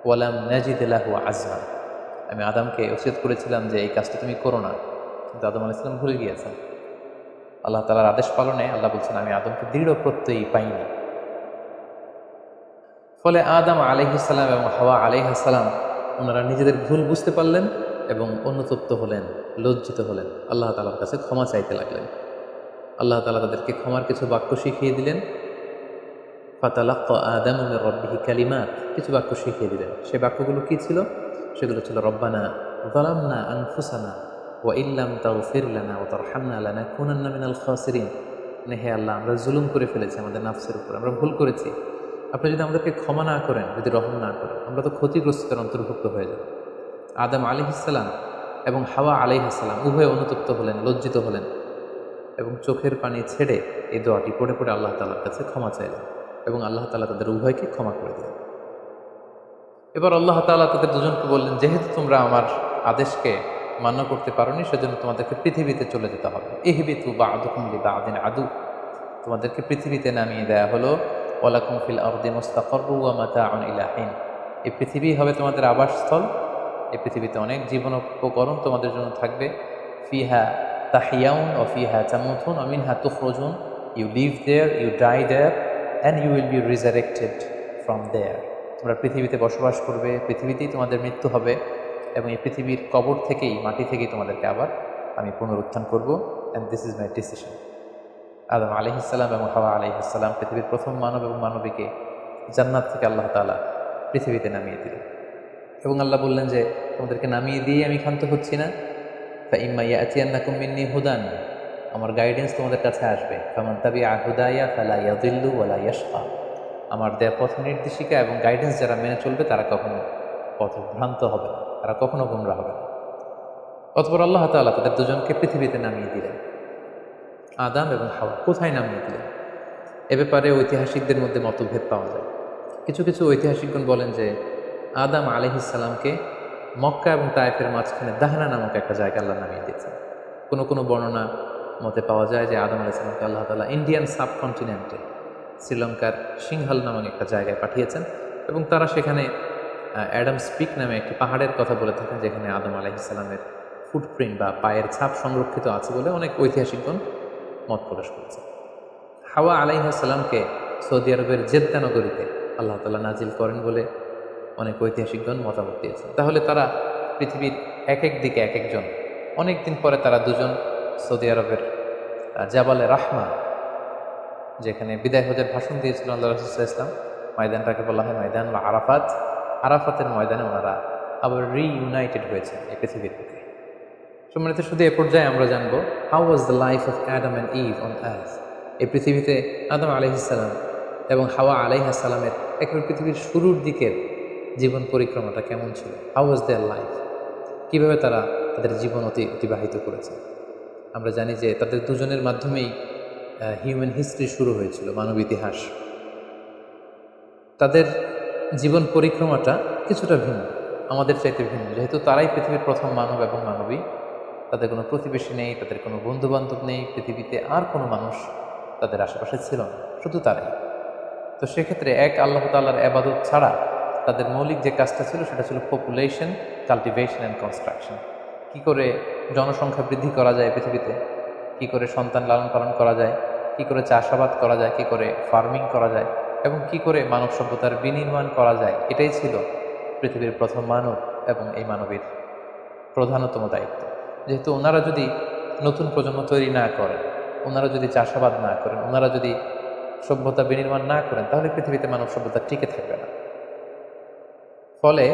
ওয়া লাম নাজিদ লাহু আজমা। আমি আদমকে ওসিয়ত করেছিলাম যে এই কাজটা তুমি করো না, কিন্তু আদম আলাইহিস সালাম ভুলে গিয়েছেন। আল্লাহ তাআলার আদেশ পালনে আল্লাহ বলছেন, আমি আদমকে দৃঢ় প্রত্যয়ী পাইনি। ফলে আদম আলাইহিসসালাম এবং হাওয়া আলাইহিসসালাম ওনারা নিজেদের ভুল বুঝতে পারলেন এবং অনুতপ্ত হলেন, লজ্জিত হলেন, আল্লাহ তাআলার কাছে ক্ষমা চাইতে লাগলেন। আল্লাহ তাআলা তাদেরকে ক্ষমার কিছু বাক্য শিখিয়ে দিলেন। ফাতালাক্কা আদামু মির রাব্বিহি কালিমাত, কিছু বাক্য শিখিয়ে দিলেন। সে বাক্যগুলো কি ছিল? সেগুলো ছিল, রব্বানা যালামনা আনফুসানা ওয়া ইল্লাম তাগফির লানা ওয়া তারহামনা লানাকুনান্না মিনাল খাসিরিন। হে আল্লাহ, আমরা জুলুম করে ফেলেছি আমাদের নাফসের উপর, আমরা ভুল করেছি। আপনি যদি আমাদেরকে ক্ষমা না করেন, যদি রহম না করেন, আমরা তো ক্ষতিগ্রস্তদের অন্তর্ভুক্ত হয়ে যাব। আদম আলাইহিসসালাম এবং হাওয়া আলাইহিসসালাম উভয়ে অনুতপ্ত হলেন, লজ্জিত হলেন এবং চোখের পানি ছেড়ে এই দোয়াটি পড়ে পড়ে আল্লাহ তাআলার কাছে ক্ষমা চাইলেন এবং আল্লাহ তাআলা তাদের উভয়কে ক্ষমা করে দিলেন। এবার আল্লাহ তাআলা তাদের দুজনকে বললেন, যেহেতু তোমরা আমার আদেশকে মান্য করতে পারোনি, সেজন্য তোমাদেরকে পৃথিবীতে চলে যেতে হবে। ইহবিতু বা'দুকুম লিবা'দিন আদু, তোমাদেরকে পৃথিবীতে নামিয়ে দেয়া হলো। ওয়ালাকুম ফিল আরদি মুস্তাকাররু ওয়া মাতাউন ইলা হিন, এই পৃথিবী হবে তোমাদের আবাসস্থল। এই পৃথিবীতে অনেক জীবন উপকরণ তোমাদের জন্য থাকবে। ফিহা তাহিয়াউন ওয়া ফিহা তামুতুন ওয়া মিনহা তুখরাজুন, you live there, you die there, and you will be resurrected from there. তোমরা পৃথিবীতে বসবাস করবে, পৃথিবীতেই তোমাদের মৃত্যু হবে, এবং এই পৃথিবীর কবর থেকেই, মাটি থেকেই তোমাদেরকে আবার আমি পুনরুত্থান করবো। And this is my decision. Adam আলাইহিসসালাম এবং হাওয়া আলাইহিসসালাম, পৃথিবীর প্রথম মানব এবং মানবীকে জান্নাত থেকে আল্লাহ তাআলা পৃথিবীতে নামিয়ে দিলেন। এবং আল্লাহ বললেন যে তোমাদেরকে নামিয়ে দিয়ে আমি ক্ষান্ত হচ্ছি না। ফাইম্মা ইয়াতিয়ান্নাকুম মিন্নি হুদান, আমার গাইডেন্স তোমাদের কাছে আসবে। ফামান তাবিআ হুদায়া ফালা ইয়াদিল্লু ওয়ালা ইয়াশকা, আমার দেয়া পথ নির্দেশিকা এবং গাইডেন্স যারা মেনে চলবে তারা কখনো পথভ্রান্ত হবে না, তারা কখনো গুমরা হবে না। অতঃপর আল্লাহ তাআলা তাদের দুজনকে পৃথিবীতে নামিয়ে দিলেন। আদম এবং হাওয়া কোথায় নামিয়ে দিলেন এ ব্যাপারে ঐতিহাসিকদের মধ্যে মতভেদ পাওয়া যায়। কিছু কিছু ঐতিহাসিকগণ বলেন যে আদম আলাইহিসসালামকে মক্কা এবং তায়েফের মাঝখানে দাহনা নামক একটা জায়গা আল্লাহ নামিয়ে দিয়েছেন। কোনো কোনো বর্ণনা মতে পাওয়া যায় যে আদম আলাইহিসসালামকে আল্লাহ তাআলা ইন্ডিয়ান সাবকন্টিনেন্টে শ্রীলঙ্কার সিংহাল নামক একটা জায়গায় পাঠিয়েছেন, এবং তারা সেখানে অ্যাডামস পিক নামে একটি পাহাড়ের কথা বলে থাকেন, যেখানে আদম আলাইহিসসালামের ফুটপ্রিন্ট বা পায়ের ছাপ সংরক্ষিত আছে বলে অনেক ঐতিহাসিকগণ মত প্রকাশ করেছে। হাওয়া আলাইহিসসালামকে সৌদি আরবের জেদ্দা নগরীতে আল্লাহ তাআলা নাজিল করেন বলে অনেক ঐতিহাসিকগণ মতামত দিয়েছেন। তাহলে তারা পৃথিবীর এক এক দিকে এক একজন, অনেক দিন পরে তারা দুজন সৌদি আরবের জাবালে রাহমা, যেখানে বিদায় হজের ভাষণ দিয়েছিল আল্লাহ রাসূল সাল্লাল্লাহু আলাইহি ওয়াসাল্লাম, ময়দানটাকে বলা হয় ময়দান বা আরাফাত। আরাফাতের ময়দানে ওনারা আবার রিইউনাইটেড হয়েছে এই পৃথিবীর বুকে। সম্মানিত, শুধু এ পর্যায়ে আমরা জানবো how was the life of Adam and Eve on earth. এই পৃথিবীতে আদম আলাইহিসসালাম এবং হাওয়া আলাইহিসসালামের একেবারে পৃথিবীর শুরুর দিকের জীবন পরিক্রমাটা কেমন ছিল। হাউ ওয়াজ দেয়ার লাইফ, কীভাবে তারা তাদের জীবন অতিবাহিত করেছে। আমরা জানি যে তাদের দুজনের মাধ্যমেই হিউম্যান হিস্ট্রি শুরু হয়েছিল, মানব ইতিহাস। তাদের জীবন পরিক্রমাটা কিছুটা ভিন্ন, আমাদের চাইতে ভিন্ন, যেহেতু তারাই পৃথিবীর প্রথম মানব এবং মানবী। তাদের কোনো প্রতিবেশী নেই, তাদের কোনো বন্ধুবান্ধব নেই, পৃথিবীতে আর কোনো মানুষ তাদের আশেপাশে ছিল না, শুধু তারাই। তো সেক্ষেত্রে এক আল্লাহ তাআলার ইবাদত ছাড়া তাদের মৌলিক যে কাজটা ছিল সেটা ছিল পপুলেশন, কাল্টিভেশন অ্যান্ড কনস্ট্রাকশন। কী করে জনসংখ্যা বৃদ্ধি করা যায় পৃথিবীতে, কী করে সন্তান লালন পালন করা যায়, কী করে চাষাবাদ করা যায়, কী করে ফার্মিং করা যায়, এবং কী করে মানব সভ্যতার বিনির্মাণ করা যায়, এটাই ছিল পৃথিবীর প্রথম মানব এবং এই মানবীর প্রধানতম দায়িত্ব। যেহেতু ওনারা যদি নতুন প্রজন্ম তৈরি না করেন, ওনারা যদি চাষাবাদ না করেন, ওনারা যদি সভ্যতা বিনির্মাণ না করেন, তাহলে পৃথিবীতে মানব সভ্যতা টিকে থাকবে না। ফলে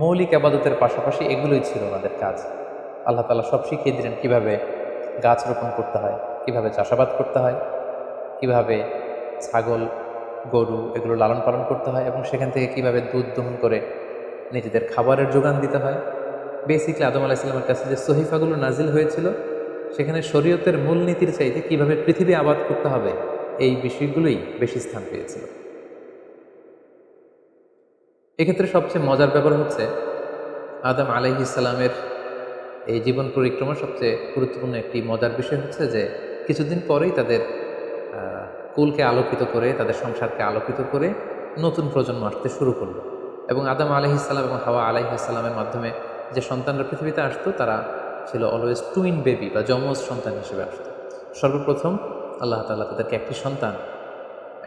মৌলিক আবাদতের পাশাপাশি এগুলোই ছিল ওনাদের কাজ। আল্লাহ তাআলা সব শিখিয়ে দিলেন কীভাবে গাছ রোপণ করতে হয়, কীভাবে চাষাবাদ করতে হয়, কীভাবে ছাগল গরু এগুলো লালন পালন করতে হয়, এবং সেখান থেকে কীভাবে দুধ দহন করে নিজেদের খাবারের যোগান দিতে হয়। বেসিকলি আদম আলাইহিস সালামের কাছে যে সহিফাগুলো নাজিল হয়েছিল, সেখানে শরীয়তের মূলনীতির চাইতে কীভাবে পৃথিবী আবাদ করতে হবে এই বিষয়গুলোই বেশি স্থান পেয়েছিল। এক্ষেত্রে সবচেয়ে মজার ব্যাপার হচ্ছে আদম আলাইহিস সালামের এই জীবন পরিক্রমার সবচেয়ে গুরুত্বপূর্ণ একটি মজার বিষয় হচ্ছে যে কিছুদিন পরেই তাদের কুলকে আলোকিত করে, তাদের সংসারকে আলোকিত করে নতুন প্রজন্ম আসতে শুরু করলো। এবং আদম আলাইহিস সালাম এবং হাওয়া আলাইহিস সালামের মাধ্যমে যে সন্তানরা পৃথিবীতে আসতো তারা ছিল অলওয়েজ টুইন বেবি বা যমজ সন্তান হিসেবে আসতো। সর্বপ্রথম আল্লাহ তাআলা তাদেরকে একটি সন্তান,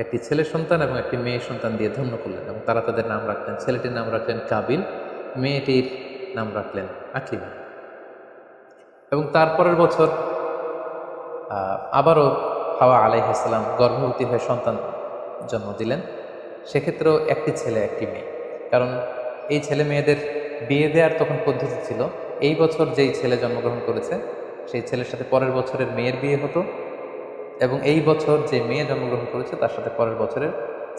একটি ছেলে সন্তান এবং একটি মেয়ে সন্তান দিয়ে ধন্য করলেন, এবং তারা তাদের নাম রাখলেন, ছেলেটির নাম রাখলেন কাবিল, মেয়েটির নাম রাখলেন আকলিমা। এবং তারপরের বছর আবারও হাওয়া আলাইহিস সালাম গর্ভবতী হয়ে সন্তান জন্ম দিলেন। সেক্ষেত্রেও একটি ছেলে একটি মেয়ে, কারণ এই ছেলে মেয়েদের বিয়ে দেওয়ার তখন পদ্ধতি ছিল এই বছর যেই ছেলে জন্মগ্রহণ করেছে সেই ছেলের সাথে পরের বছরের মেয়ের বিয়ে হতো, এবং এই বছর যে মেয়ে জন্মগ্রহণ করেছে তার সাথে পরের বছরের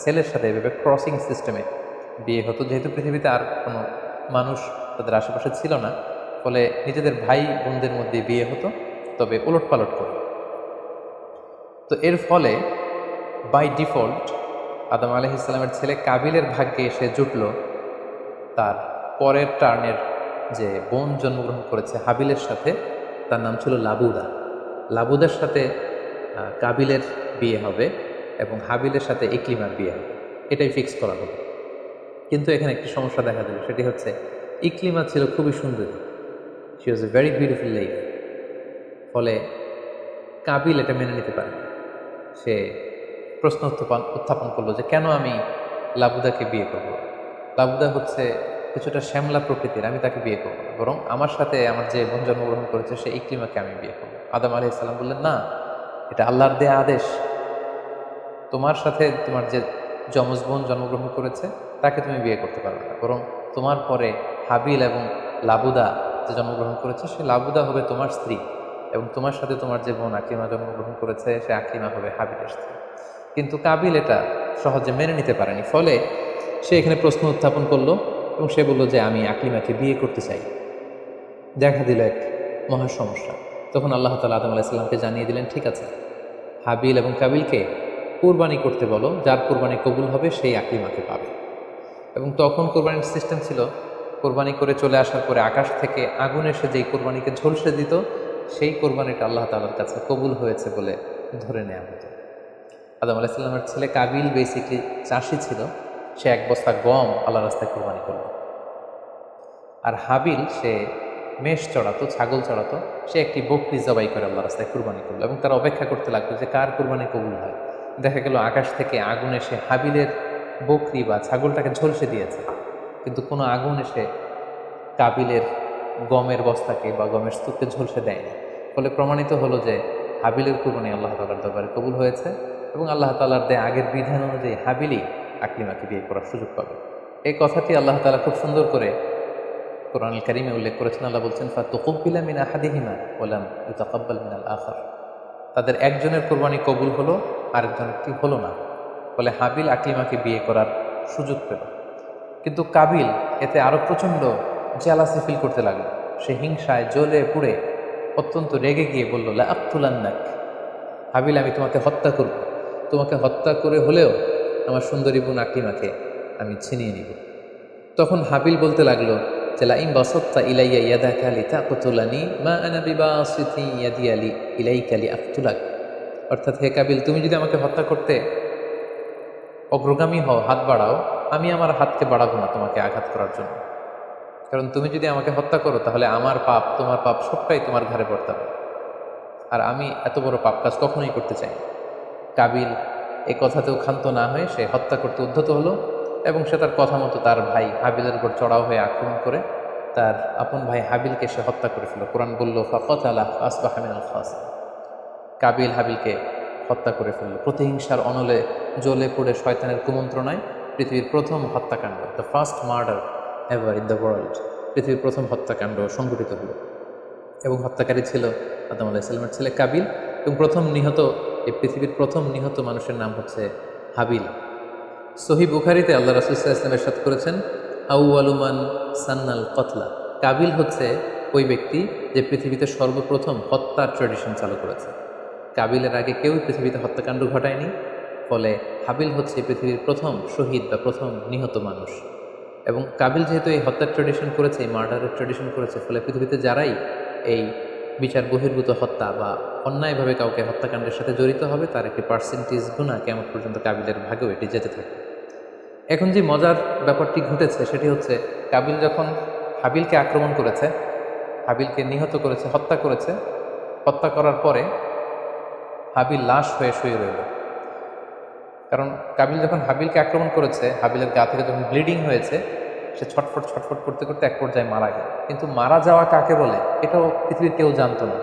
ছেলের সাথে এভাবে ক্রসিং সিস্টেমে বিয়ে হতো। যেহেতু পৃথিবীতে আর কোনো মানুষ তাদের আশেপাশে ছিল না, ফলে নিজেদের ভাই বোনদের মধ্যে বিয়ে হতো, তবে ওলটপালট করে। তো এর ফলে বাই ডিফল্ট আদম আলাইহিস সালামের ছেলে কাবিলের ভাগ্যে এসে জুটল তার পরের টার্নের যে বোন জন্মগ্রহণ করেছে হাবিলের সাথে, তার নাম ছিল লাবুদা। লাবুদার সাথে কাবিলের বিয়ে হবে এবং হাবিলের সাথে ইকলিমার বিয়ে হবে, এটাই ফিক্স করা হলো। কিন্তু এখানে একটি সমস্যা দেখা দিল, সেটি হচ্ছে ইকলিমা ছিল খুবই সুন্দরী, she was a very beautiful lady. ফলে কাবিল এটা মেনে নিতে পারে, সে প্রশ্ন উত্থাপন করলো যে কেন আমি লাবুদাকে বিয়ে করব। লাবুদা হচ্ছে কিছুটা শ্যামলা প্রকৃতির, আমি তাকে বিয়ে করবো না, বরং আমার সাথে আমার যে বোন জন্মগ্রহণ করেছে সে ইকলিমাকে আমি বিয়ে করবো। আদম আলাইহিস সালাম বললেন, না, এটা আল্লাহর দেয়া আদেশ, তোমার সাথে তোমার যে যমজ বোন জন্মগ্রহণ করেছে তাকে তুমি বিয়ে করতে পারবে না, বরং তোমার পরে হাবিল এবং লাবুদা যে জন্মগ্রহণ করেছে সে লাবুদা হবে তোমার স্ত্রী, এবং তোমার সাথে তোমার যে বোন আকলিমা জন্মগ্রহণ করেছে সে আকলিমা হবে হাবিলের স্ত্রী। কিন্তু কাবিল এটা সহজে মেনে নিতে পারেনি, ফলে সে এখানে প্রশ্ন উত্থাপন করলো এবং সে বলল যে আমি আকলিমাকে বিয়ে করতে চাই। দেখা দিল এক মহা সমস্যা। তখন আল্লাহ তাআলা আদম আলাইহিস সালামকে জানিয়ে দিলেন, ঠিক আছে, হাবিল এবং কাবিলকে কোরবানি করতে বলো, যার কোরবানি কবুল হবে সেই আকলিমাকে পাবে। এবং তখন কোরবানির সিস্টেম ছিল, কোরবানি করে চলে আসার পরে আকাশ থেকে আগুন এসে যেই কোরবানিকে ঝলসে দিত, সেই কোরবানিটা আল্লাহ তাআলার কাছে কবুল হয়েছে বলে ধরে নেওয়া হতো। আদম আলাইহিস সালামের ছেলে কাবিল বেসিকলি চাষি ছিল, সে এক বস্তা গম আল্লাহ রাস্তায় কোরবানি করলো। আর হাবিল সে মেষ চড়াতো, ছাগল চড়াতো, সে একটি বকরি জবাই করে আল্লাহ রাস্তায় কুরবানি করলো এবং তারা অপেক্ষা করতে লাগলো যে কার কুরবানি কবুল হয়। দেখা গেল আকাশ থেকে আগুন এসে হাবিলের বকরি বা ছাগলটাকে ঝলসে দিয়েছে, কিন্তু কোনো আগুন এসে কাবিলের গমের বস্তাকে বা গমের স্তূপকে ঝলসে দেয়নি। ফলে প্রমাণিত হলো যে হাবিলের কুরবানি আল্লাহ তাআলার দরবারে কবুল হয়েছে এবং আল্লাহ তাআলার দেয়া আগের বিধান অনুযায়ী হাবিলই আকলিমাকে বিয়ে করার সুযোগ পাবে। এই কথাটি আল্লাহ তাআলা খুব সুন্দর করে কোরআনুল কারীমে উল্লেখ করেছেন। আল্লাহ বলছেন, ফাতুকুব্বিলা মিন আহাদিহিমা ওয়া লাম ইউতাকাব্বাল মিনাল আখার। তাদের একজনের কোরবানি কবুল হলো, আরেকজনেরটি হলো না। ফলে হাবিল আকলিমাকে বিয়ে করার সুযোগ পেল। কিন্তু কাবিল এতে আরো প্রচণ্ড জেলাসি ফিল করতে লাগলো। সে হিংসায় জ্বলে পুড়ে অত্যন্ত রেগে গিয়ে বলল, লা আক্তুলান্নাক, হাবিল আমি তোমাকে হত্যা করব, তোমাকে হত্যা করে হলেও আমার সুন্দরী বোন আকলিমাকে আমি ছিনিয়ে নিব। তখন হাবিল বলতে লাগলো যে লাইন বাসাত্তা ইলাইয়া ইয়াদাকা লিতাকতুলানি মা আনা বিবাসিতি ইয়াদি ইলাইকা লিআকতুলাক। অর্থাৎ, হে কাবিল, তুমি যদি আমাকে হত্যা করতে অগ্রগামী হও, হাত বাড়াও, আমি আমার হাতকে বাড়াবো না তোমাকে আঘাত করার জন্য। কারণ তুমি যদি আমাকে হত্যা করো তাহলে আমার পাপ, তোমার পাপ সবটাই তোমার ঘাড়ে পড়তাবে, আর আমি এত বড় পাপ কাজ কখনোই করতে চাই না। কাবিল এ কথাতেও ক্ষান্ত না হয়ে সে হত্যা করতে উদ্ধত হলো এবং সে তার কথা মতো তার ভাই হাবিলের উপর চড়াও হয়ে আক্রমণ করে তার আপন ভাই হাবিলকে সে হত্যা করে ফেলল। কোরআন বলল, ফাকাতালা আসবাহা মিনাল খাসিরিন। কাবিল হাবিলকে হত্যা করে ফেলল। প্রতিহিংসার অনলে জ্বলে পড়ে শয়তানের কুমন্ত্রণায় পৃথিবীর প্রথম হত্যাকাণ্ড, the first murder ever in the world, পৃথিবীর প্রথম হত্যাকাণ্ড সংঘটিত হলো এবং হত্যাকারী ছিল আদম আলাইহিস সালামের ছেলে কাবিল। এবং এই পৃথিবীর প্রথম নিহত মানুষের নাম হচ্ছে হাবিল। সহিহ বুখারীতে আল্লাহ রাসূল সাল্লাল্লাহু আলাইহি ওয়াসাল্লাম ইরশাদ করেছেন, আউয়ালু মান সান্নাল কতলা। কাবিল হচ্ছে ওই ব্যক্তি যে পৃথিবীতে সর্বপ্রথম হত্যার ট্র্যাডিশন চালু করেছে। কাবিলের আগে কেউ পৃথিবীতে হত্যাকাণ্ড ঘটায়নি। ফলে হাবিল হচ্ছে পৃথিবীর প্রথম শহীদ বা প্রথম নিহত মানুষ। এবং কাবিল যেহেতু এই হত্যার ট্র্যাডিশন করেছে, এই মার্ডারের ট্র্যাডিশন করেছে, ফলে পৃথিবীতে যারাই এই বিচার বহির্ভূত হত্যা বা অন্যায়ভাবে কাউকে হত্যাকাণ্ডের সাথে জড়িত হবে তার একটি পার্সেন্টেজ গুণা কেমন পর্যন্ত কাবিলের ভাগেও এটি যেতে থাকে। এখন যে মজার ব্যাপারটি ঘটেছে সেটি হচ্ছে, কাবিল যখন হাবিলকে আক্রমণ করেছে, হাবিলকে নিহত করেছে, হত্যা করেছে, হত্যা করার পরে হাবিল লাশ হয়ে শুয়ে রইল। কারণ কাবিল যখন হাবিলকে আক্রমণ করেছে, হাবিলের গা থেকে যখন ব্লিডিং হয়েছে, সে ছটফট ছটফট করতে করতে এক পর্যায়ে মারা গেল। কিন্তু মারা যাওয়া কাকে বলে এটাও পৃথিবীর কেউ জানতো না।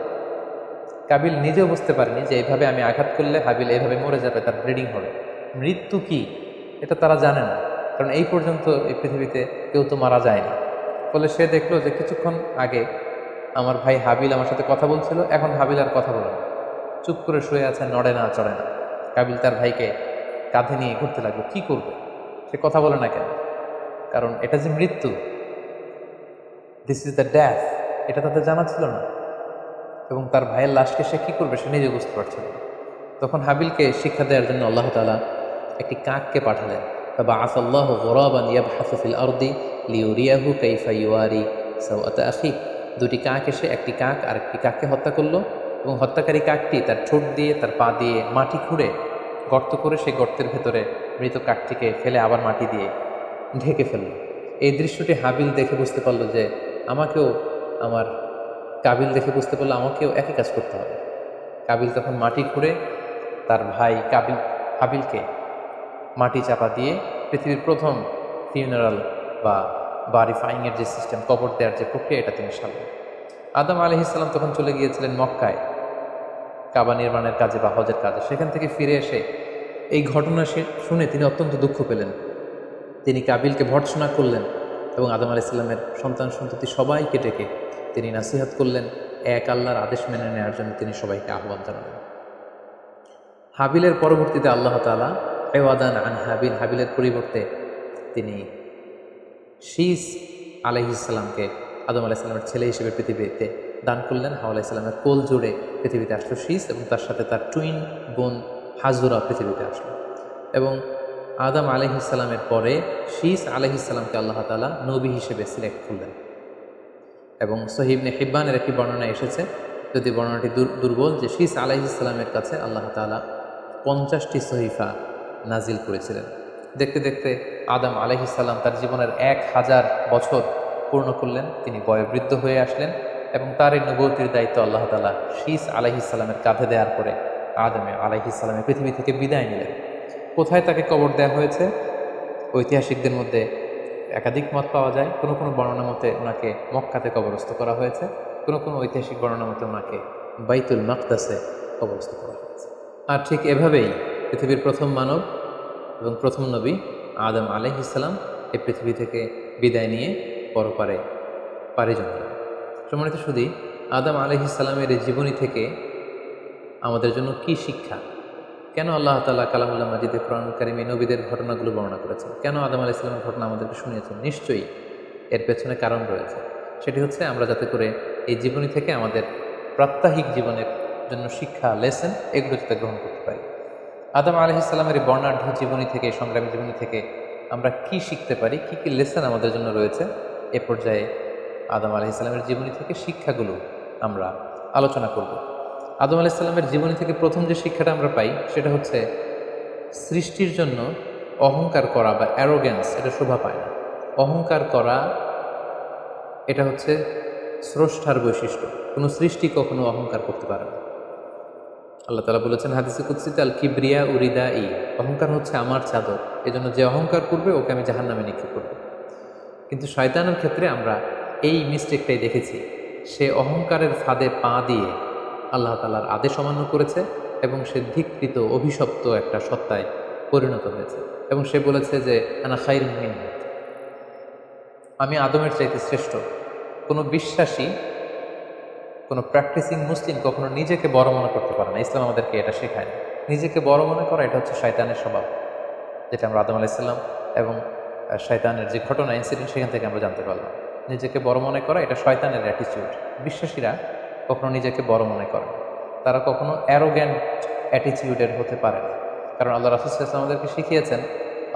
কাবিল নিজেও বুঝতে পারেনি যে এইভাবে আমি আঘাত করলে হাবিল এইভাবে মরে যাবে, তার ব্লিডিং হবে। মৃত্যু কি এটা তারা জানে না, কারণ এই পর্যন্ত এই পৃথিবীতে কেউ তো মারা যায়নি। ফলে সে দেখলো যে কিছুক্ষণ আগে আমার ভাই হাবিল আমার সাথে কথা বলছিল, এখন হাবিল আর কথা বলে না, চুপ করে শুয়ে আছে, নড়ে না চড়ে না। কাবিল তার ভাইকে কাঁধে নিয়ে ঘুরতে লাগলো। কি করবে, সে কথা বলে না কেন? কারণ এটা যে মৃত্যু, দিস ইজ দ্য ডেথ, এটা তাদের জানা ছিল না। এবং তার ভাইয়ের লাশকে সে কী করবে সে নিজে বুঝতে পারছিল না। তখন হাবিলকে শিক্ষা দেওয়ার জন্য আল্লাহ তাআলা একটি কাককে পাঠালেন। فبعث الله غرابا يبحث في الأرض ليريه كيف يواري سوءة أخيه। দুটি কাক এসে একটি কাক আর একটি কাককে হত্যা করলো এবং হত্যাকারী কাকটি তার ঠোঁট দিয়ে তার পা দিয়ে মাটি খুঁড়ে গর্ত করে সেই গর্তের ভেতরে মৃত কাকটিকে ফেলে আবার মাটি দিয়ে ঢেকে ফেলল। এই দৃশ্যটি হাবিল দেখে বুঝতে পারলো যে আমাকেও আমার কাবিল দেখে বুঝতে পারলো আমাকেও একই কাজ করতে হবে। কাবিল তখন মাটি খুঁড়ে তার ভাই হাবিলকে মাটি চাপা দিয়ে পৃথিবীর প্রথম ফিউনারাল বা রিফাইংয়ের যে সিস্টেম, কবর দেওয়ার যে প্রক্রিয়া, এটা তিনি সারলেন। আদম আলাইহিস সালাম তখন চলে গিয়েছিলেন মক্কায় কাবা নির্মাণের কাজে বা হজের কাজে। সেখান থেকে ফিরে এসে এই ঘটনা শুনে তিনি অত্যন্ত দুঃখ পেলেন। তিনি কাবিলকে ভর্ৎসনা করলেন এবং আদম আলাইহিস সালামের সন্তান সন্ততি সবাইকে ডেকে তিনি নাসিহাত করলেন, এক আল্লাহর আদেশ মেনে নেওয়ার জন্য তিনি সবাইকে আহ্বান জানালেন। হাবিলের পরবর্তীতে আল্লাহ তাআলা এওয়াদান আন হাবিলের পরিবর্তে তিনি শীস আলাইহিস সালামকে আদম আলাইহিস সালামের ছেলে হিসেবে পৃথিবীতে দান করলেন। হাওয়া আলাইহিস সালামের কোল জুড়ে পৃথিবীতে আসলো শীস এবং তার সাথে তার টুইন বোন হাজুরা পৃথিবীতে আসলো। এবং আদম আলাইহিস সালামের পরে শীস আলাইহিস সালামকে আল্লাহ তাআলা নবী হিসেবে সিলেক্ট করলেন। এবং সহিহ ইবনে হিব্বানের একটি বর্ণনা এসেছে, যদি বর্ণনাটি দুর্বল, যে শীস আলাইহিস সালামের কাছে আল্লাহ তাআলা 50টি সহিফা নাজিল করেছিলেন। দেখতে দেখতে আদম আলাইহিস সালাম তার জীবনের 1000 বছর পূর্ণ করলেন। তিনি বয়োবৃদ্ধ হয়ে আসলেন এবং তার এই নবুয়তির দায়িত্ব আল্লাহ তাআলা শীস আলাইহিস সালামের কাঁধে দেওয়ার পরে আদম আলাইহিস সালামের পৃথিবী থেকে বিদায় নিলেন। কোথায় তাকে কবর দেওয়া হয়েছে? ঐতিহাসিকদের মধ্যে একাধিক মত পাওয়া যায়। কোনো কোনো বর্ণনা মতে ওনাকে মক্কাতে কবরস্থ করা হয়েছে, কোনো কোনো ঐতিহাসিক বর্ণনা মতে ওনাকে বাইতুল মাকদাসে কবরস্থ করা হয়েছে। আর ঠিক এভাবেই পৃথিবীর প্রথম মানব এবং প্রথম নবী আদম আলাইহিস সালাম এই পৃথিবী থেকে বিদায় নিয়ে পরপারে পাড়ি জমালেন। সম্মানিত শুধু আদম আলাইহিস সালামের এই জীবনী থেকে আমাদের জন্য কি শিক্ষা? কেন আল্লাহ তাআলা কালামুল্লাহ মাজিদে কোরআন কারিমে নবীদের ঘটনাগুলো বর্ণনা করেছেন? কেন আদম আলাইহিস সালামের ঘটনা আমাদেরকে শুনিয়েছেন? নিশ্চয়ই এর পেছনে কারণ রয়েছে। সেটি হচ্ছে আমরা যাতে করে এই জীবনী থেকে আমাদের প্রাত্যহিক জীবনের জন্য শিক্ষা, লেসন, এগুলো যাতে গ্রহণ করতে পারি। আদম আলাইহিস সালামের এই বর্ণাঢ্য জীবনী থেকে, সংগ্রামী জীবনী থেকে আমরা কি শিখতে পারি, কি কি লেসন আমাদের জন্য রয়েছে, এ পর্যায়ে আদম আলাইহিস সালামের জীবনী থেকে শিক্ষাগুলো আমরা আলোচনা করব। আদম আলাইহিস সালামের জীবনী থেকে প্রথম যে শিক্ষাটা আমরা পাই সেটা হচ্ছে সৃষ্টির জন্য অহংকার করা বা অ্যারোগ্যান্স এটা শোভা পায় না। অহংকার করা এটা হচ্ছে স্রষ্টার বৈশিষ্ট্য। কোনো সৃষ্টি কখনো অহংকার করতে পারে না। আল্লাহ তাআলা বলেছেন হাদিসে কুদসিতে, আল কিবরিয়া উরিদা ই, অহংকার হচ্ছে আমার চাদর, এজন্য যে অহংকার করবে ওকে আমি জাহান্নামে নিক্ষেপ করব। কিন্তু শয়তানের ক্ষেত্রে আমরা এই মিস্টেকটাই দেখেছি। সে অহংকারের ফাঁদে পা দিয়ে আল্লাহ তাআলার আদেশ অমান্য করেছে এবং সে ধিক্কৃত, অভিশপ্ত একটা সত্তায় পরিণত হয়েছে। এবং সে বলেছে যে আনা খায়রুম মিনহু, আমি আদমের চাইতে শ্রেষ্ঠ। কোনো বিশ্বাসী, কোনো প্র্যাকটিসিং মুসলিম কখনো নিজেকে বড় মনে করতে পারে না। ইসলাম আমাদেরকে এটা শেখায় না। নিজেকে বড় মনে করা এটা হচ্ছে শয়তানের স্বভাব, যেটা আমরা আদম আলাইহিস সালাম এবং শয়তানের যে ঘটনা, ইনসিডেন্ট, সেখান থেকে আমরা জানতে পারলাম। নিজেকে বড় মনে করা এটা শয়তানের অ্যাটিচিউড। বিশ্বাসীরা কখনো নিজেকে বড় মনে করে না। তারা কখনো অ্যারোগ্যান্ট অ্যাটিচিউডের হতে পারে না। কারণ আল্লাহ রাসূল সাল্লাল্লাহু আলাইহি ওয়াসাল্লাম আমাদেরকে শিখিয়েছেন,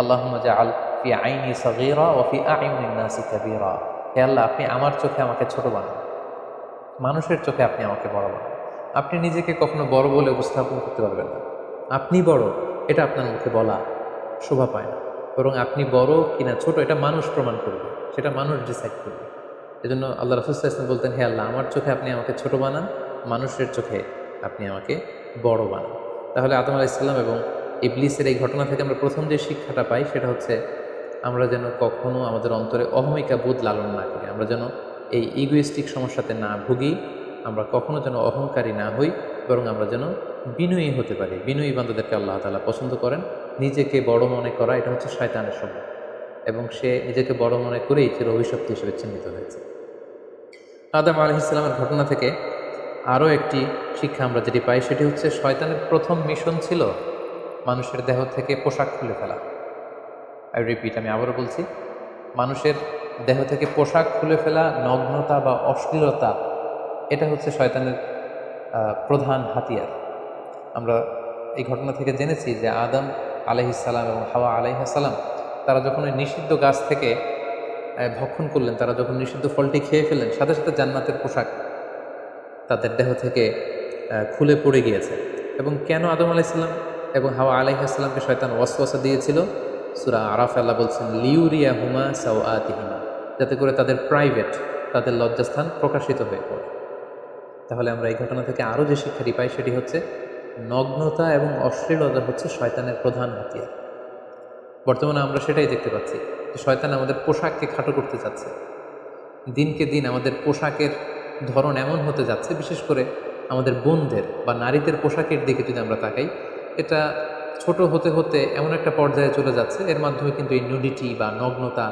আল্লাহুম্মা জাআল ফি আইনি সাগীরা ওয়া ফি আ'ইউনিন নাসি কাবীরা। হে আল্লাহ, আপনি আমার চোখে আমাকে ছোট বানান, মানুষের চোখে আপনি আমাকে বড় বানান। আপনি নিজেকে কখনো বড় বলে উপস্থাপন করতে পারবেন না। আপনি বড়, এটা আপনার মুখে বলা শোভা পায় না। বরং আপনি বড় কিনা ছোট এটা মানুষ প্রমাণ করবে, সেটা মানুষ ডিসাইড করবে। এজন্য আল্লাহ রাসূল সাল্লাল্লাহু আলাইহি ওয়াসাল্লাম বলতেন, হে আল্লাহ, আমার চোখে আপনি আমাকে ছোট বানান, মানুষের চোখে আপনি আমাকে বড় বানান। তাহলে আদম আলাইহিস সালাম এবং ইবলিসের এই ঘটনা থেকে আমরা প্রথম যে শিক্ষাটা পাই সেটা হচ্ছে আমরা যেন কখনো আমাদের অন্তরে অহমিকা বোধ লালন না করি। আমরা যেন এই ইগোইস্টিক সমস্যাতে না ভুগি। আমরা কখনো যেন অহংকারী না হই, বরং আমরা যেন বিনয়ী হতে পারি। বিনয়ী বান্দাদেরকে আল্লাহ তাআলা পছন্দ করেন। নিজেকে বড় মনে করা এটা হচ্ছে শয়তানের স্বভাব এবং সে নিজেকে বড় মনে করেই চির অভিশপ্ত হিসেবে চিহ্নিত হয়েছে। আদম আলাইহিস সালামের ঘটনা থেকে আরও একটি শিক্ষা আমরা যেটি পাই সেটি হচ্ছে শয়তানের প্রথম মিশন ছিল মানুষের দেহ থেকে পোশাক খুলে ফেলা। আই রিপিট, আমি আবারও বলছি, মানুষের দেহ থেকে পোশাক খুলে ফেলা, নগ্নতা বা অশ্লীলতা, এটা হচ্ছে শয়তানের প্রধান হাতিয়ার। আমরা এই ঘটনা থেকে জেনেছি যে আদম আলাইহিসসালাম এবং হাওয়া আলাইহিসসালাম তারা যখন ওই নিষিদ্ধ গাছ থেকে ভক্ষণ করলেন, তারা যখন নিষিদ্ধ ফলটি খেয়ে ফেললেন, সাথে সাথে জান্নাতের পোশাক তাদের দেহ থেকে খুলে পড়ে গিয়েছে। এবং কেন আদম আলাইহিসসালাম এবং হাওয়া আলাইহিসসালামকে শয়তান ওয়াসওয়াসা দিয়েছিল? সূরা আরাফ আল্লাহ বলছেন লিউরিয়া হুমা সাওআতিহিমা, যাতে করে তাদের প্রাইভেট, তাদের লজ্জাস্থান প্রকাশিত হয়ে পড়ে। তাহলে আমরা এই ঘটনা থেকে আরও যে শিক্ষাটি পাই সেটি হচ্ছে নগ্নতা এবং অশ্লীলতা হচ্ছে শয়তানের প্রধান হাতিয়ার। বর্তমানে আমরা সেটাই দেখতে পাচ্ছি যে শয়তান আমাদের পোশাককে খাটো করতে চাচ্ছে। দিনকে দিন আমাদের পোশাকের ধরন এমন হতে যাচ্ছে, বিশেষ করে আমাদের বোনদের বা নারীদের পোশাকের দিকে যদি আমরা তাকাই, এটা ছোট হতে হতে এমন একটা পর্যায়ে চলে যাচ্ছে, এর মাধ্যমে কিন্তু এই নুডিটি বা নগ্নতা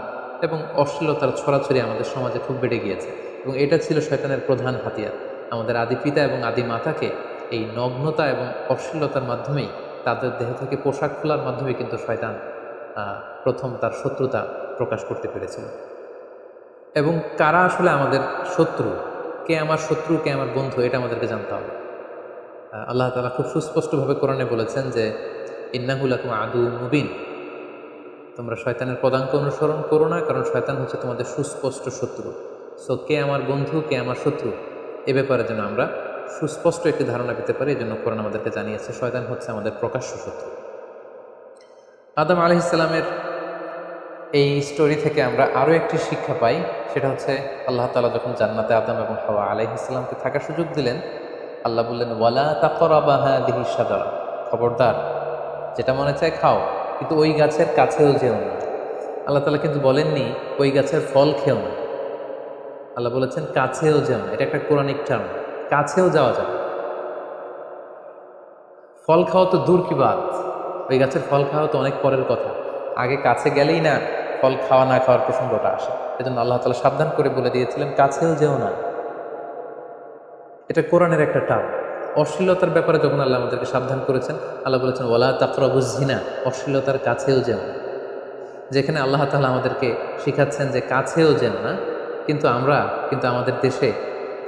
এবং অশ্লীলতার ছড়াছড়ি আমাদের সমাজে খুব বেড়ে গিয়েছে। এবং এটা ছিল শয়তানের প্রধান হাতিয়ার। আমাদের আদি পিতা এবং আদি মাতাকে এই নগ্নতা এবং অশ্লীলতার মাধ্যমেই, তাদের দেহ থেকে পোশাক খোলার মাধ্যমে কিন্তু শয়তান প্রথম তার শত্রুতা প্রকাশ করতে পেরেছিল। এবং কারা আসলে আমাদের শত্রু, কে আমার শত্রু, কে আমার বন্ধু, এটা আমাদেরকে জানতে হবে। আল্লাহ তাআলা খুব সুস্পষ্টভাবে কোরআনে বলেছেন যে ইন্নাহু লাকুম আদুউম মুবিন, তোমরা শয়তানের পদাঙ্ক অনুসরণ করো না, কারণ শয়তান হচ্ছে তোমাদের সুস্পষ্ট শত্রু। সো কে আমার বন্ধু, কে আমার শত্রু, এ ব্যাপারে যেন আমরা সুস্পষ্ট একটি ধারণা পেতে পারি, এই জন্য কোরআন আমাদেরকে জানিয়েছে শয়তান হচ্ছে আমাদের প্রকাশ্য শত্রু। আদম আলাইহিসসালামের এই স্টোরি থেকে আমরা আরও একটি শিক্ষা পাই, সেটা হচ্ছে আল্লাহ তাআলা যখন জান্নাতে আদম এবং হাওয়া আলাইহিসসালামকে থাকার সুযোগ দিলেন, আল্লাহ বললেন ওয়ালা তাকরাবা হাযিহিশ শাজারা, খবরদার যেটা মনে চায় খাও, কিন্তু ওই গাছের কাছেও যেও না। আল্লাহ তাআলা কিন্তু বলেননি ওই গাছের ফল খেও না, আল্লাহ বলেছেন কাছেও যেও না। এটা একটা কোরআনিক টার্ম, কাছেও যাওয়া যাবে। ফল খাওয়া তো দূর কি বাত, ওই গাছের ফল খাওয়া তো অনেক পরের কথা, আগে কাছে গেলেই না ফল খাওয়া না খাওয়ার প্রসঙ্গটা আসে। এজন্য আল্লাহ তাআলা সাবধান করে বলে দিয়েছিলেন কাছেও যেও না। এটা কোরআনের একটা টার্ম। অশ্লীলতার ব্যাপারে যখন আল্লাহ আমাদেরকে সাবধান করেছেন, আল্লাহ বলেছেন ওয়ালা তাকরাবুজ জিনা, অশ্লীলতার কাছেও যেও না। যেখানে আল্লাহ তাআলা আমাদেরকে শিখাচ্ছেন যে কাছেও যেও না, কিন্তু আমরা কিন্তু আমাদের দেশে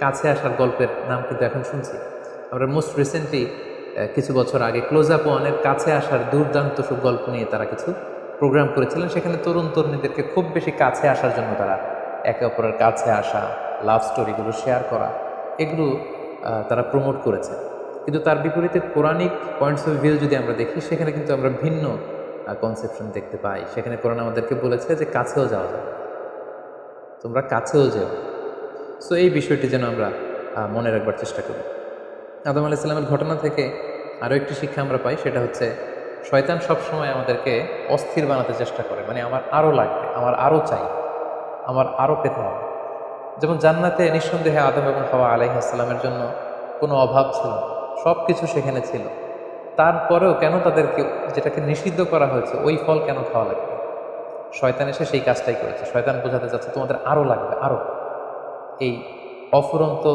কাছে আসার গল্পের নাম কিন্তু এখন শুনছি। আমরা মোস্ট রিসেন্টলি কিছু বছর আগে ক্লোজ আপ ওয়ানের কাছে আসার দুর্দান্ত সব গল্প নিয়ে তারা কিছু প্রোগ্রাম করেছিলেন। সেখানে তরুণ তরুণীদেরকে খুব বেশি কাছে আসার জন্য তারা একে অপরের কাছে আসা, লাভ স্টোরিগুলো শেয়ার করা, এগুলো তারা প্রমোট করেছে। কিন্তু তার বিপরীতে কোরআনিক পয়েন্টস অফ ভিউ যদি আমরা দেখি, সেখানে কিন্তু আমরা ভিন্ন কনসেপশন দেখতে পাই। সেখানে কোরআন আমাদেরকে বলেছে যে কাছেও যাওয়া যাবে, তোমরা কাছেও যেও। সো এই বিষয়টি যেন আমরা মনে রাখবার চেষ্টা করি। আদম আলাইহিস সালামের ঘটনা থেকে আরও একটি শিক্ষা আমরা পাই, সেটা হচ্ছে শয়তান সবসময় আমাদেরকে অস্থির বানাতে চেষ্টা করে। মানে আমার আরও লাগবে, আমার আরও চাই, আমার আরও পেতে হবে। যেমন জান্নাতে নিঃসন্দেহে আদম এবং হাওয়া আলাইহিস সালামের জন্য কোনো অভাব ছিল না, সব কিছু সেখানে ছিল। তারপরেও কেন তাদেরকে, যেটাকে নিষিদ্ধ করা হয়েছে, ওই ফল কেন খাওয়া লাগবে? শয়তান এসে সেই কাজটাই করেছে। শয়তান বোঝাতে চাচ্ছে তোমাদের আরও লাগবে, আরও। এই অফুরন্ত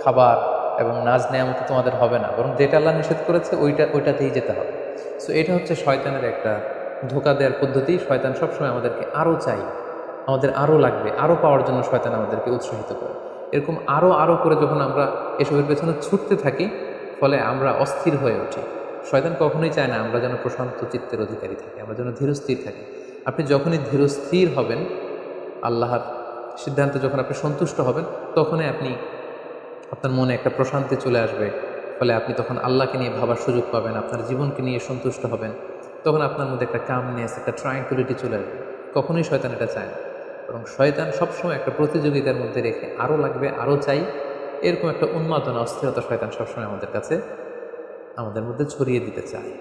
খাবার এবং নাজ নেয়ামত তোমাদের হবে না, বরং যেটা আল্লাহ নিষেধ করেছে ওইটাতেই যেতে হবে। সো এটা হচ্ছে শয়তানের একটা ধোঁকা দেওয়ার পদ্ধতি। শয়তান সবসময় আমাদেরকে আরও চাই, আমাদের আরও লাগবে, আরও পাওয়ার জন্য শয়তান আমাদেরকে উৎসাহিত করে। এরকম আরও আরও করে যখন আমরা এসবের পেছনে ছুটতে থাকি, ফলে আমরা অস্থির হয়ে উঠি। শয়তান কখনোই চায় না আমরা যেন প্রশান্ত চিত্তের অধিকারী থাকি, আমরা যেন ধীরস্থির থাকি। আপনি যখনই ধীরস্থির হবেন, আল্লাহর সিদ্ধান্তে যখন আপনি সন্তুষ্ট হবেন, তখনই আপনার মনে একটা প্রশান্তি চলে আসবে। ফলে আপনি তখন আল্লাহকে নিয়ে ভাবার সুযোগ পাবেন, আপনার জীবনকে নিয়ে সন্তুষ্ট হবেন। তখন আপনার মধ্যে একটা কামনেস, একটা ট্রাঙ্কুইলিটি চলে আসবে। কখনোই শয়তান এটা চায় না, বরং শয়তান সবসময় একটা প্রতিযোগিতার মধ্যে রেখে আরও লাগবে, আরও চাই, এরকম একটা উন্মাদনা, অস্থিরতা শয়তান সবসময় আমাদের মধ্যে ছড়িয়ে দিতে চায়।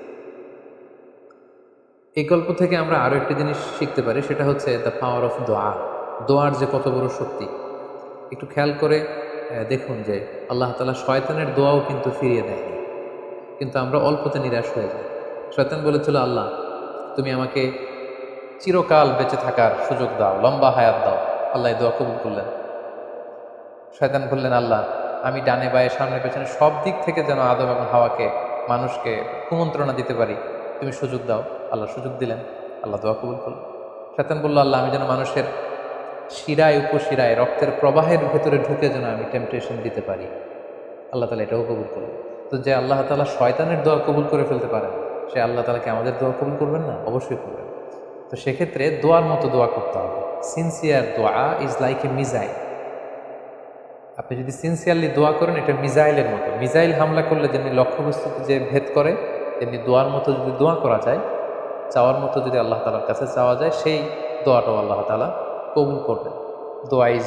এই গল্প থেকে আমরা আরও একটি জিনিস শিখতে পারি, সেটা হচ্ছে দ্য পাওয়ার অফ দোয়া। দোয়ার যে কত বড় শক্তি, একটু খেয়াল করে দেখুন যে আল্লাহ তাআলা শয়তানের দোয়াও কিন্তু ফিরিয়ে দেয়নি, কিন্তু আমরা অল্পতে নিরাশ হয়ে যাই। শয়তান বলেছিল আল্লাহ তুমি আমাকে চিরকাল বেঁচে থাকার সুযোগ দাও, লম্বা হায়াত দাও। আল্লাহ এই দোয়া কবুল করলেন। শয়তান বললেন আল্লাহ আমি ডানে বায়ে সামনে পেছনে সব দিক থেকে যেন আদম এবং হাওয়াকে, মানুষকে কুমন্ত্রণা দিতে পারি, তুমি সুযোগ দাও। আল্লাহ সুযোগ দিলেন, আল্লাহ দোয়া কবুল করলেন। শয়তান বলল আল্লাহ আমি যেন মানুষের শিরায় উপশিরায় রক্তের প্রবাহের ভেতরে ঢুকে যেন আমি টেম্পটেশন দিতে পারি। আল্লাহ তাআলা এটাও কবুল করলেন। তো তো যে আল্লাহ তাআলা শয়তানের দোয়া কবুল করে ফেলতে পারেন, সে আল্লাহ তাআলাকে আমাদের দোয়া কবুল করবেন না? অবশ্যই করবেন। তো সেক্ষেত্রে দোয়ার মতো দোয়া করতে হবে। সিনসিয়ার দোয়া ইজ লাইক এ মিজাইল। আপনি যদি সিনসিয়ারলি দোয়া করেন, এটা মিজাইলের মতো। মিজাইল হামলা করলে যেমনি লক্ষ্যবস্তুতে যে ভেদ করে, তেমনি দোয়ার মতো যদি দোয়া করা যায়, চাওয়ার মতো যদি আল্লাহ তাআলার কাছে চাওয়া যায়, সেই দোয়াটাও আল্লাহ তাআলা কবুল করবেন। দোয়া ইজ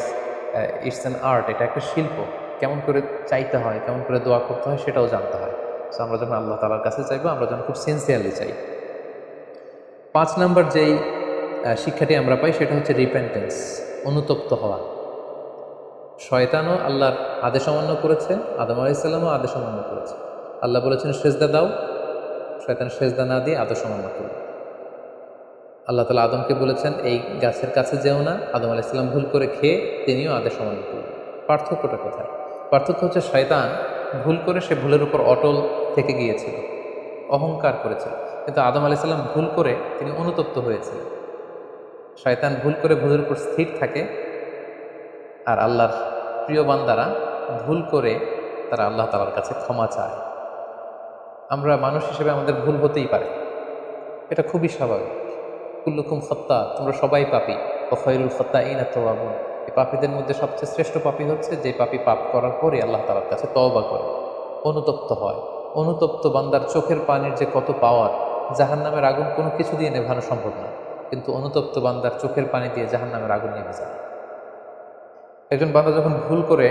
ইটস অ্যান আর্ট, এটা একটা শিল্প। কেমন করে চাইতে হয়, কেমন করে দোয়া করতে হয়, সেটাও জানতে হয়। সো আমরা যখন আল্লাহ তাআলার কাছে চাইবো, আমরা যেন খুব সিনসিয়ারলি চাই। 5 নম্বর যেই শিক্ষাটি আমরা পাই, সেটা হচ্ছে রিপেন্টেন্স, অনুতপ্ত হওয়া। শয়তানও আল্লাহর আদেশ অমান্য করেছে, আদম আলাইহিস সালামও আদেশ অমান্য করেছে। আল্লাহ বলেছেন সেজদা দাও, শয়তান সেজদা না দিয়ে আদেশ অমান্য করল। আল্লাহ তাআলা আদমকে বলেছেন এই গাছের কাছে যেও না, আদম আলাইহিস সালাম ভুল করে খেয়ে তিনিও আদেশ অমান্য করলেন। পার্থক্যটা কোথায়? পার্থক্য হচ্ছে শয়তান ভুল করে সে ভুলের উপর অটল থেকে গিয়েছিল, অহংকার করেছিল। কিন্তু আদম আলাইহিস সালাম ভুল করে তিনি অনুতপ্ত হয়েছিলেন। শয়তান ভুল করে ভুলের উপর স্থির থাকে, আর আল্লাহর প্রিয় বান্দারা ভুল করে তারা আল্লাহ তাআলার কাছে ক্ষমা চায়। আমরা মানুষ হিসেবে আমাদের ভুল হতেই পারে, এটা খুবই স্বাভাবিক। কুল্লুকুম খাত্তা, তোমরা সবাই পাপী, ও খয়রুল খাত্তাইনা তাওয়াবুন। এই পাপীদের মধ্যে সবচেয়ে শ্রেষ্ঠ পাপী হচ্ছে যে পাপী পাপ করার পরে আল্লাহ তাআলার কাছে তওবা করে, অনুতপ্ত হয়। অনুতপ্ত বান্দার চোখের পানির যে কত পাওয়ার, জাহান্নামের আগুন কোনো কিছু দিয়ে নেভানো সম্ভব না, কিন্তু অনুতপ্ত বান্দার চোখের পানি দিয়ে জাহান্নামের আগুন নেভে যায়। একজন বান্দা যখন ভুল করে,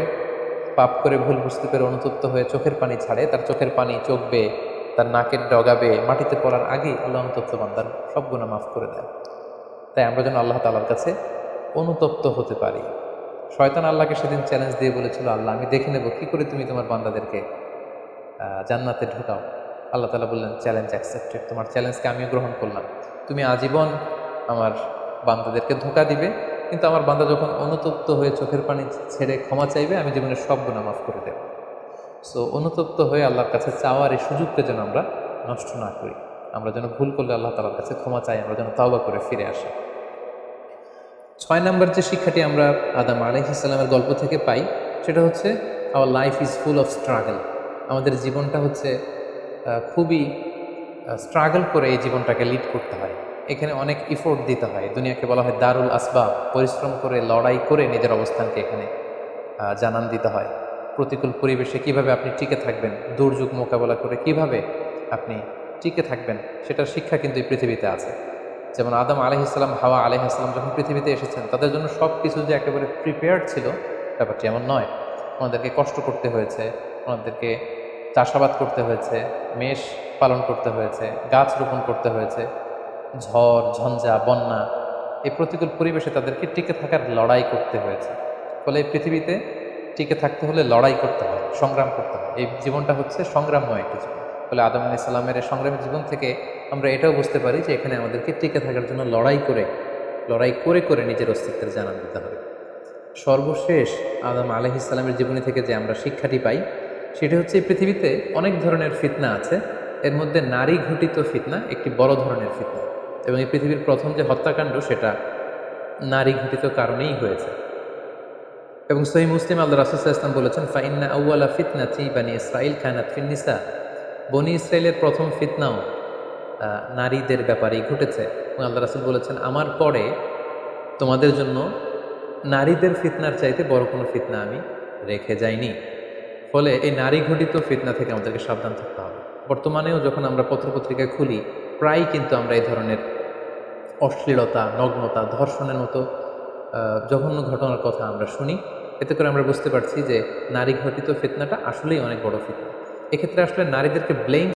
পাপ করে, ভুল বুঝতে পেরে অনুতপ্ত হয়ে চোখের পানি ছাড়ে, তার চোখের পানি চোখ বেয়ে, তার নাকের ডগা বেয়ে মাটিতে পড়ার আগেই আল্লাহ অনুতপ্ত বান্দার সব গুনাহ মাফ করে দেয়। তাই আমরা যেন আল্লাহ তাআলার কাছে অনুতপ্ত হতে পারি। শয়তান আল্লাহকে সেদিন চ্যালেঞ্জ দিয়ে বলেছিল, আল্লাহ আমি দেখে নেব কি করে তুমি তোমার বান্দাদেরকে জান্নাতে ঢোকাও। আল্লাহ তাআলা বললেন, চ্যালেঞ্জ অ্যাকসেপ্টেড, তোমার চ্যালেঞ্জকে আমিও গ্রহণ করলাম। তুমি আজীবন আমার বান্দাদেরকে ধোঁকা দিবে, কিন্তু আমার বান্দা যখন অনুতপ্ত হয়ে চোখের পানি ছেড়ে ক্ষমা চাইবে, আমি জীবনের সব গুনাহ মাফ করে দেব। সো অনুতপ্ত হয়ে আল্লাহর কাছে চাওয়ার এই সুযোগকে যেন আমরা নষ্ট না করি। আমরা যেন ভুল করলে আল্লাহ তাআলার কাছে ক্ষমা চাই, আমরা যেন তাওবা করে ফিরে আসি। 6 নম্বর যে শিক্ষাটি আমরা আদম আলাইহিস সালামের গল্প থেকে পাই, সেটা হচ্ছে our life is full of struggle. আমাদের জীবনটা হচ্ছে খুবই স্ট্রাগল করে এই জীবনটাকে লিড করতে হয়। এখানে অনেক ইফোর্ট দিতে হয়। দুনিয়াকে বলা হয় দারুল আসবাব, পরিশ্রম করে, লড়াই করে নিজের অবস্থানকে এখানে জানান দিতে হয়। প্রতিকূল পরিবেশে কিভাবে আপনি টিকে থাকবেন, দুর্যোগ মোকাবেলা করে কিভাবে আপনি টিকে থাকবেন, সেটার শিক্ষা কিন্তু এই পৃথিবীতে আছে। যেমন আদম আলাইহিস সালাম, হাওয়া আলাইহিস সালাম যখন পৃথিবীতে এসেছেন, তাদের জন্য সব কিছু যে একেবারে প্রিপেয়ার্ড ছিল, ব্যাপারটি এমন নয়। ওনাদেরকে কষ্ট করতে হয়েছে, ওনাদেরকে চাষাবাদ করতে হয়েছে, মেষ পালন করতে হয়েছে, গাছ রোপণ করতে হয়েছে, ঝড় ঝঞ্ঝা বন্যা, এই প্রতিকূল পরিবেশে তাদেরকে টিকে থাকার লড়াই করতে হয়েছে। ফলে এই পৃথিবীতে টিকে থাকতে হলে লড়াই করতে হয়, সংগ্রাম করতে হয়। এই জীবনটা হচ্ছে সংগ্রামময় একটি জীবন। ফলে আদম আলাইহিস সালামের এই সংগ্রামী জীবন থেকে আমরা এটাও বুঝতে পারি যে এখানে আমাদেরকে টিকে থাকার জন্য লড়াই করে করে নিজের অস্তিত্বের জানান দিতে হবে। সর্বশেষ আদম আলাইহিস সালামের জীবনী থেকে যে আমরা শিক্ষাটি পাই, সেটি হচ্ছে এই পৃথিবীতে অনেক ধরনের ফিতনা আছে, এর মধ্যে নারী ঘটিত ফিতনা একটি বড় ধরনের ফিতনা, এবং এই পৃথিবীর প্রথম যে হত্যাকাণ্ড সেটা নারী ঘটিত কারণেই হয়েছে। এবং সহিহ মুসলিম আল্লাহ রাসূল সাল্লাল্লাহু আলাইহি ওয়াসাল্লাম বলেছেন, ফাইন্না আউওয়ালা ফিতনাতি বানি ইসরাঈল কানাত ফিন নিসা। বনি ইসরাইলের প্রথম ফিতনাও নারীদের ব্যাপারেই ঘটেছে। এবং আল্লাহ রাসূল বলেছেন, আমার পরে তোমাদের জন্য নারীদের ফিতনার চাইতে বড় কোনো ফিতনা আমি রেখে যাইনি। ফলে এই নারী ঘটিত ফিতনা থেকে আমাদেরকে সাবধান থাকতে হবে। বর্তমানেও যখন আমরা পত্রপত্রিকা খুলি, প্রায় কিন্তু আমরা এই ধরনের অশ্লীলতা, নগ্নতা, ধর্ষণের মতো জঘন্য ঘটনার কথা আমরা শুনি। এতে করে আমরা বুঝতে পারছি যে নারী ঘটিত ফিতনাটা আসলেই অনেক বড় ফিতনা। এক্ষেত্রে আসলে নারীদেরকে ব্লেম